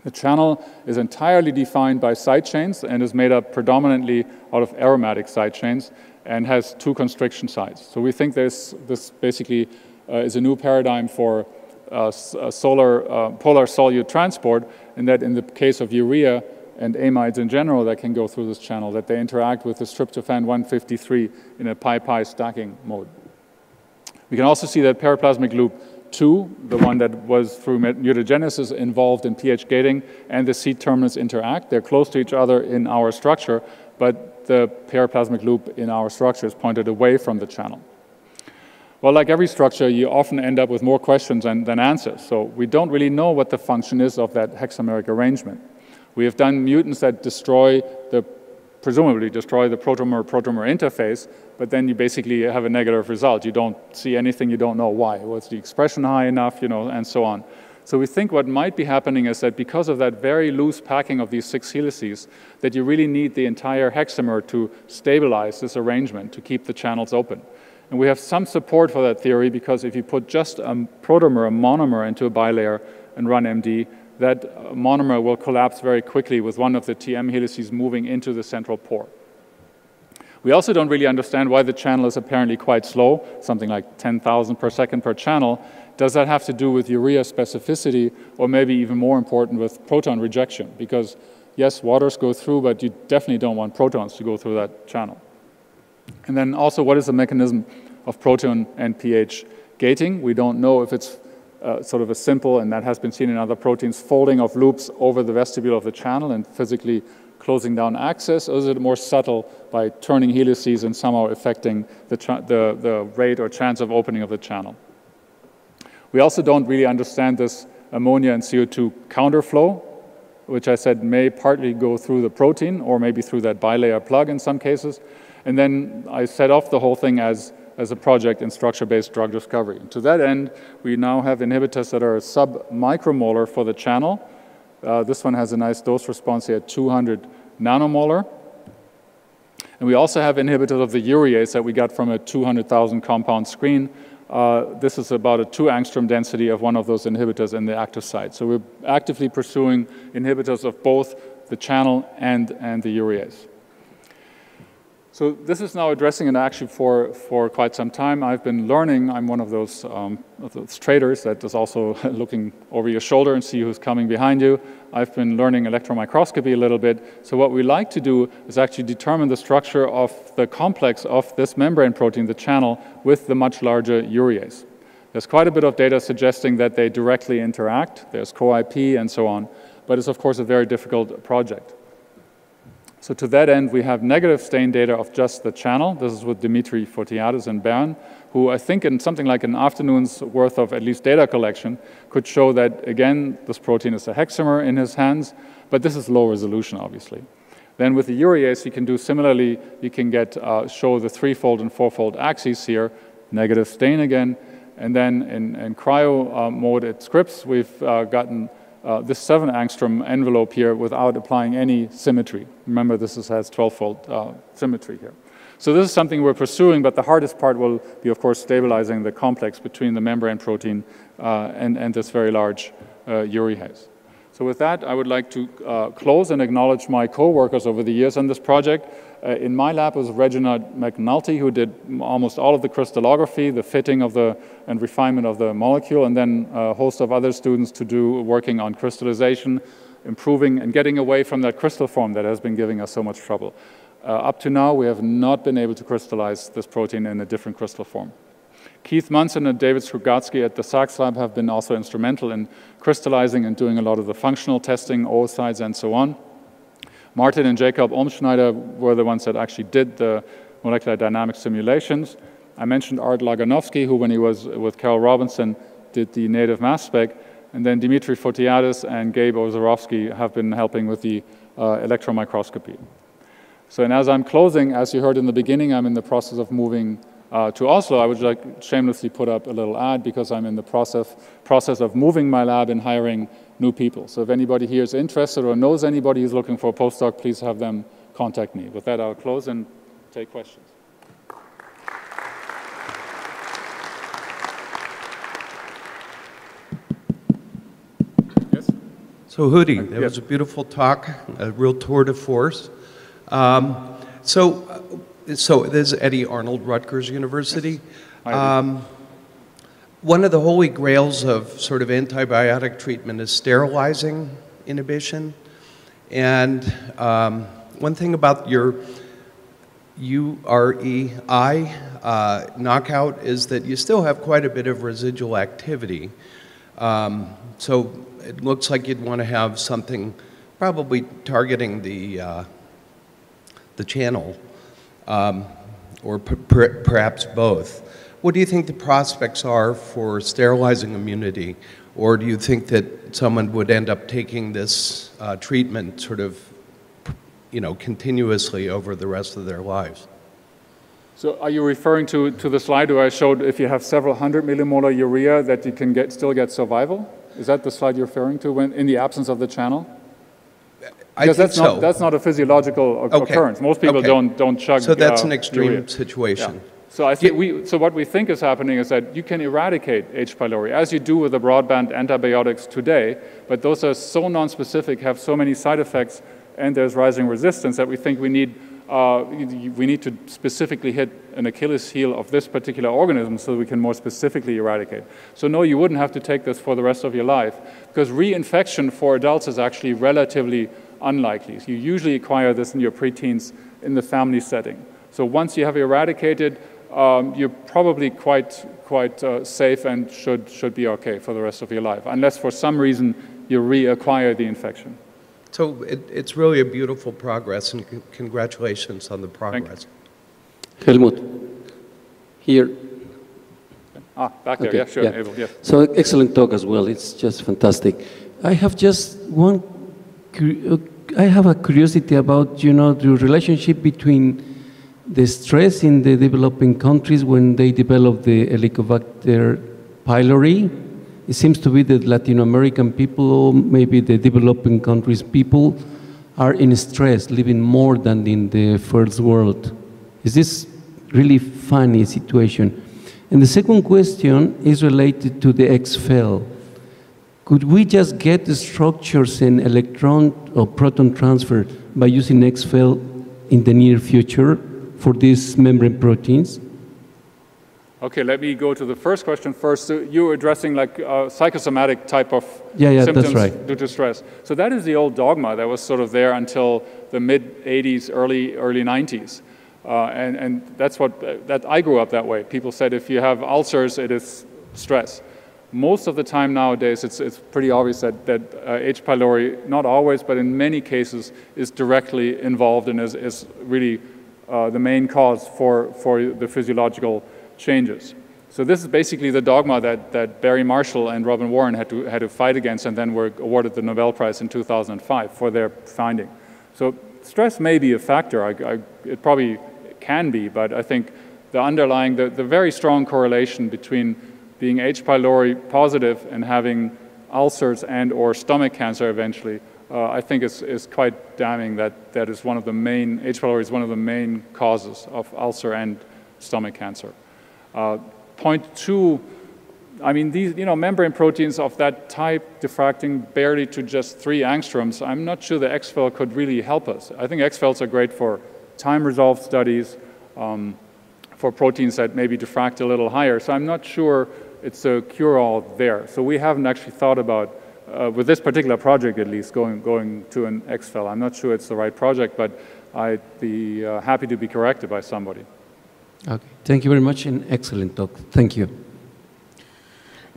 The channel is entirely defined by side chains and is made up predominantly out of aromatic side chains and has 2 constriction sites. So we think this basically is a new paradigm for polar solute transport, and that in the case of urea and amides in general that can go through this channel, that they interact with this tryptophan 153 in a pi-pi stacking mode. We can also see that periplasmic loop 2, the one that was through mutagenesis involved in pH gating, and the C-terminus interact. They're close to each other in our structure, but the periplasmic loop in our structure is pointed away from the channel. Well, like every structure, you often end up with more questions than answers. So we don't really know what the function is of that hexameric arrangement. We have done mutants that presumably destroy the protomer-protomer interface, but then you basically have a negative result. You don't see anything, you don't know why. Was the expression high enough, and so on. So we think what might be happening is that because of that very loose packing of these 6 helices, that you really need the entire hexamer to stabilize this arrangement, to keep the channels open. And we have some support for that theory, because if you put just a protomer, a monomer, into a bilayer and run MD, that monomer will collapse very quickly with one of the TM helices moving into the central pore. We also don't really understand why the channel is apparently quite slow, something like 10,000 per second per channel. Does that have to do with urea specificity, or maybe even more important with proton rejection? Because yes, waters go through, but you definitely don't want protons to go through that channel. And then also, what is the mechanism of proton and pH gating? We don't know if it's sort of a simple, and that has been seen in other proteins, folding of loops over the vestibule of the channel and physically closing down access, or is it more subtle by turning helices and somehow affecting the rate or chance of opening of the channel? We also don't really understand this ammonia and CO2 counterflow, which I said may partly go through the protein or maybe through that bilayer plug in some cases. And then I set off the whole thing as a project in structure-based drug discovery. And to that end, we now have inhibitors that are sub-micromolar for the channel. This one has a nice dose response here at 200 nanomolar. And we also have inhibitors of the urease that we got from a 200,000 compound screen. This is about a 2 angstrom density of one of those inhibitors in the active site. So we're actively pursuing inhibitors of both the channel and the urease. So this is now addressing it actually for quite some time. I've been learning. I'm one of those traders that is also looking over your shoulder and see who's coming behind you. I've been learning electron microscopy a little bit. So what we like to do is actually determine the structure of the complex of this membrane protein, the channel, with the much larger urease. There's quite a bit of data suggesting that they directly interact. There's co-IP and so on. But it's, of course, a very difficult project. So to that end, we have negative stain data of just the channel. This is with Dimitri Fotiadis and Bern, who I think in something like an afternoon's worth of at least data collection could show that, again, this protein is a hexamer in his hands, but this is low resolution, obviously. Then with the urease, you can do similarly. You can get show the 3-fold and 4-fold axes here, negative stain again. And then in cryo mode at Scripps, we've gotten this 7 angstrom envelope here without applying any symmetry. Remember, this has 12-fold symmetry here. So this is something we're pursuing, but the hardest part will be, of course, stabilizing the complex between the membrane protein and this very large urease. So with that, I would like to close and acknowledge my co-workers over the years on this project. In my lab was Reginald McNulty, who did almost all of the crystallography, the fitting of and refinement of the molecule, and then a host of other students to do working on crystallization, improving and getting away from that crystal form that has been giving us so much trouble. Up to now, we have not been able to crystallize this protein in a different crystal form. Keith Munson and David Strugatsky at the Sachs lab have been also instrumental in crystallizing and doing a lot of the functional testing, oocytes, and so on. Martin and Jacob Olmschneider were the ones that actually did the molecular dynamic simulations. I mentioned Art Laganovsky, who, when he was with Carol Robinson, did the native mass spec. And then Dimitri Fotiadis and Gabe Ozarovsky have been helping with the electron microscopy. So, and as I'm closing, as you heard in the beginning, I'm in the process of moving to Oslo. I would like to shamelessly put up a little ad because I'm in the process of moving my lab and hiring new people. So if anybody here is interested or knows anybody who's looking for a postdoc, please have them contact me. With that, I'll close and take questions. Yes? So Hudi, that was a beautiful talk, a real tour de force. So this is Eddie Arnold, Rutgers University. Yes. One of the holy grails of sort of antibiotic treatment is sterilizing inhibition. And one thing about your urease knockout is that you still have quite a bit of residual activity. So it looks like you'd want to have something probably targeting the channel, or perhaps both. What do you think the prospects are for sterilizing immunity? Or do you think that someone would end up taking this treatment sort of, continuously over the rest of their lives? So are you referring to the slide where I showed if you have several 100 millimolar urea that you can still get survival? Is that the slide you're referring to when in the absence of the channel? Because that's not a physiological occurrence. Most people don't chug. So that's an extreme situation. Yeah. So I think so what we think is happening is that you can eradicate H. pylori, as you do with the broadband antibiotics today, but those are so nonspecific, have so many side effects, and there's rising resistance that we think we need to specifically hit an Achilles heel of this particular organism so that we can more specifically eradicate. So no, you wouldn't have to take this for the rest of your life, because reinfection for adults is actually relatively unlikely. So you usually acquire this in your preteens in the family setting. So once you have eradicated, you're probably quite safe and should be okay for the rest of your life, unless for some reason you reacquire the infection. So it's really a beautiful progress, and congratulations on the progress. Helmut, here. Back there, yeah, sure, Abel, yes. So excellent talk as well, it's just fantastic. I have just I have a curiosity about, the relationship between the stress in the developing countries when they develop the Helicobacter pylori. It seems to be that Latin American people, or maybe the developing countries people, are in stress, living more than in the first world. Is this really funny situation? And the second question is related to the XFEL. Could we just get the structures in electron or proton transfer by using XFEL in the near future for these membrane proteins? Okay, let me go to the first question first. So you're addressing like psychosomatic type of symptoms that's right. Due to stress. So that is the old dogma that was sort of there until the mid-'80s, early '90s. And that's that I grew up that way. People said if you have ulcers, it is stress. Most of the time nowadays, it's pretty obvious that H. pylori, not always, but in many cases, is directly involved and is really the main cause for the physiological changes. So this is basically the dogma that Barry Marshall and Robin Warren had to fight against, and then were awarded the Nobel Prize in 2005 for their finding. So stress may be a factor. It probably can be, but I think the underlying, the very strong correlation between being H. pylori positive and having ulcers and or stomach cancer eventually, I think is quite damning that is one of the main, H. pylori is one of the main causes of ulcer and stomach cancer. Point two, I mean, these membrane proteins of that type diffracting barely to just 3 angstroms, I'm not sure the XFEL could really help us. I think XFELs are great for time-resolved studies, for proteins that maybe diffract a little higher, so I'm not sure it's a cure-all there. So we haven't actually thought about, with this particular project at least, going to an XFEL. I'm not sure it's the right project, but I'd be happy to be corrected by somebody. Okay, thank you very much, and excellent talk. Thank you.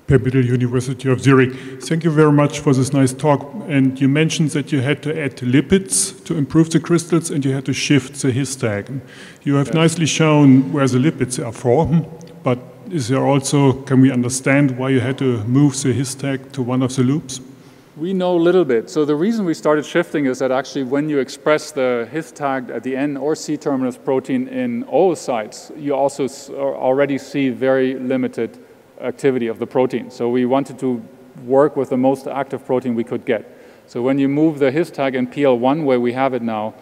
Per Biddle, University of Zurich. Thank you very much for this nice talk. And you mentioned that you had to add lipids to improve the crystals, and you had to shift the histag. You have nicely shown where the lipids are from, but is there also, can we understand why you had to move the histag to one of the loops? We know a little bit. So the reason we started shifting is that actually when you express the histag at the N or C terminus protein in oocytes, you also already see very limited activity of the protein. So we wanted to work with the most active protein we could get. So when you move the histag in PL1 where we have it now,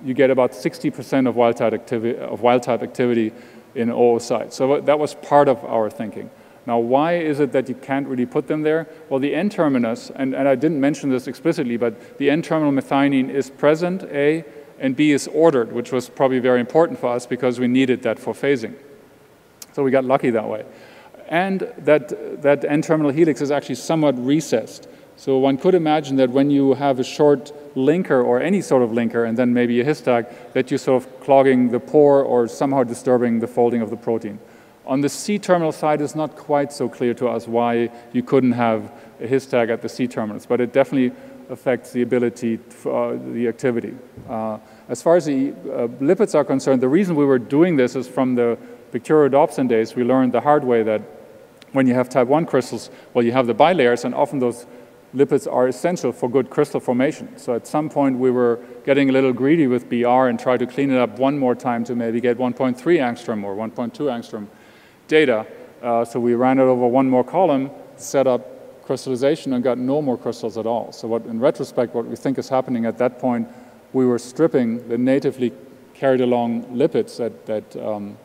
you get about 60% of wild type activity in oocytes. So that was part of our thinking. Now, why is it that you can't really put them there? Well, the N-terminus, and I didn't mention this explicitly, but the N-terminal methionine is present, A, and B is ordered, which was probably very important for us because we needed that for phasing. So we got lucky that way. And that N-terminal helix is actually somewhat recessed. So one could imagine that when you have a short linker or any sort of linker and then maybe a histag, that you're sort of clogging the pore or somehow disturbing the folding of the protein. On the C-terminal side, it's not quite so clear to us why you couldn't have a histag at the C-terminus, but it definitely affects the ability for the activity. As far as the lipids are concerned, the reason we were doing this is from the bacteriorhodopsin days, we learned the hard way that when you have type 1 crystals, well, you have the bilayers, and often those lipids are essential for good crystal formation. So at some point, we were getting a little greedy with BR and tried to clean it up one more time to maybe get 1.3 angstrom or 1.2 angstrom data. So we ran it over one more column, set up crystallization, and got no more crystals at all. So in retrospect, what we think is happening at that point, we were stripping the natively carried along lipids that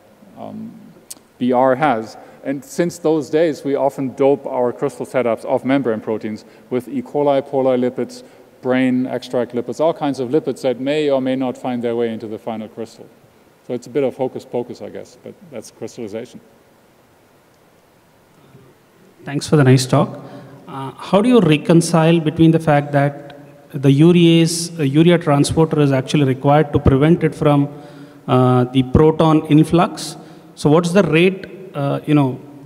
BR has. And since those days, we often dope our crystal setups of membrane proteins with E. coli, lipids, brain extract lipids, all kinds of lipids that may or may not find their way into the final crystal. So it's a bit of hocus pocus, I guess, but that's crystallization. Thanks for the nice talk. How do you reconcile between the fact that the urea transporter is actually required to prevent it from the proton influx? So what's the rate,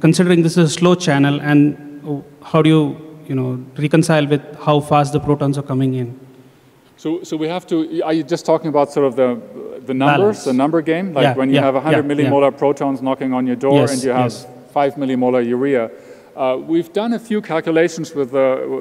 considering this is a slow channel, and how do you, reconcile with how fast the protons are coming in? So we have to, are you just talking about sort of the numbers, balance. The number game? Like when you have 100 millimolar protons knocking on your door and you have 5 millimolar urea. We've done a few calculations with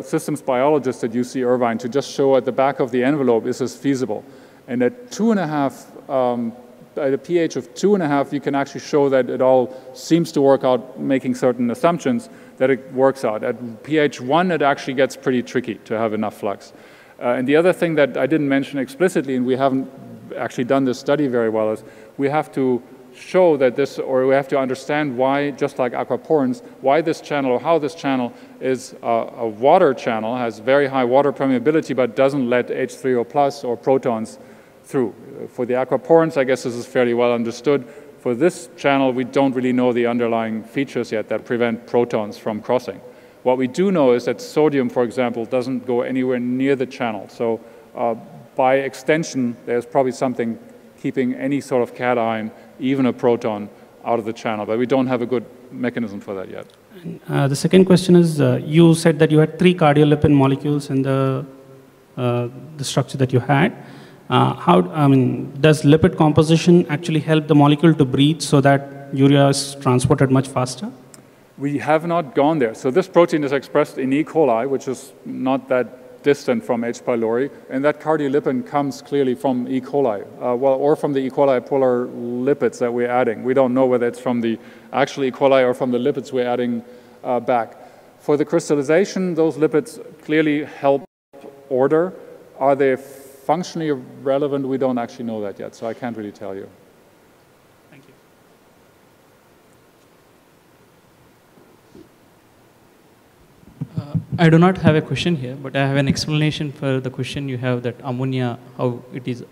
systems biologists at UC Irvine to just show at the back of the envelope, is this feasible? And at 2.5, at a pH of 2.5, you can actually show that it all seems to work out, making certain assumptions that it works out. At pH 1, it actually gets pretty tricky to have enough flux. And the other thing that I didn't mention explicitly, and we haven't actually done this study very well, is we have to show that this, or we have to understand why, just like aquaporins, why this channel or how this channel is a water channel, has very high water permeability, but doesn't let H3O plus or protons through. For the aquaporins, I guess this is fairly well understood. For this channel, we don't really know the underlying features yet that prevent protons from crossing. What we do know is that sodium, for example, doesn't go anywhere near the channel. So by extension, there's probably something keeping any sort of cation, even a proton, out of the channel. But we don't have a good mechanism for that yet. The second question is, you said that you had 3 cardiolipin molecules in the structure that you had. Does lipid composition actually help the molecule to breathe so that urea is transported much faster? We have not gone there. So this protein is expressed in E. coli, which is not that distant from H. pylori, and that cardiolipin comes clearly from E. coli, or from the E. coli polar lipids that we're adding. We don't know whether it's from the actual E. coli or from the lipids we're adding back. For the crystallization, those lipids clearly help order. Are they functionally relevant? We don't actually know that yet, so I can't really tell you. I do not have a question here, but I have an explanation for the question you have that ammonia, how it is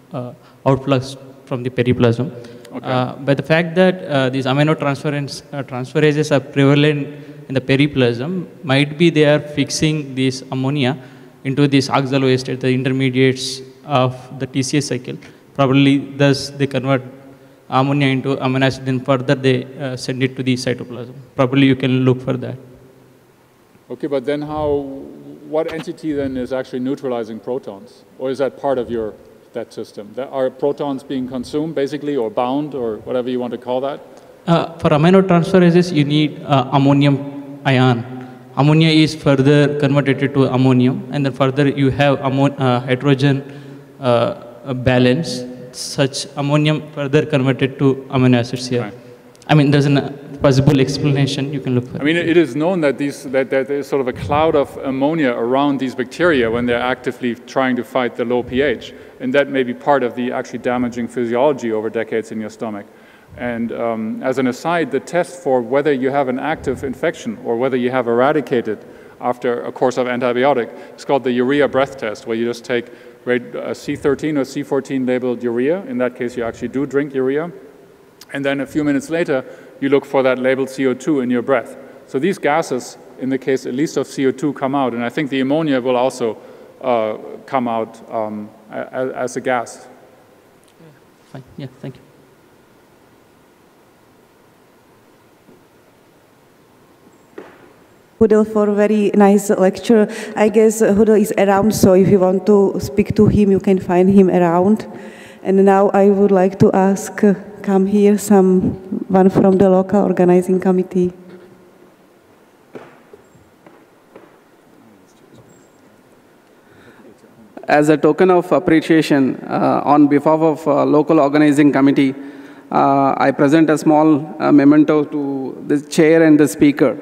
outfluxed from the periplasm. Okay. By the fact that these aminotransferases are prevalent in the periplasm, might be they are fixing this ammonia into this oxaloestate, the intermediates of the TCA cycle. Probably thus they convert ammonia into amino acid and further they send it to the cytoplasm. Probably you can look for that. Okay, but then what entity then is actually neutralizing protons? Or is that part of that system? Are protons being consumed basically, or bound, or whatever you want to call that? For aminotransferases, you need ammonium ion. Ammonia is further converted to ammonium, and then further you have hydrogen balance. Such ammonium further converted to amino acids here. Right. I mean, there's a possible explanation you can look for. I mean, it is known that there's sort of a cloud of ammonia around these bacteria when they're actively trying to fight the low pH. And that may be part of the actually damaging physiology over decades in your stomach. And as an aside, the test for whether you have an active infection or whether you have eradicated after a course of antibiotic is called the urea breath test, where you just take C13 or C14 labeled urea. In that case, you actually do drink urea. And then a few minutes later, you look for that labeled CO2 in your breath. So these gases, in the case at least of CO2, come out. And I think the ammonia will also come out as a gas. Fine. Yeah, thank you. Hudel for a very nice lecture. I guess Hudel is around, so if you want to speak to him, you can find him around. And now I would like to ask, come here, someone from the local organizing committee. As a token of appreciation, on behalf of local organizing committee, I present a small memento to the chair and the speaker.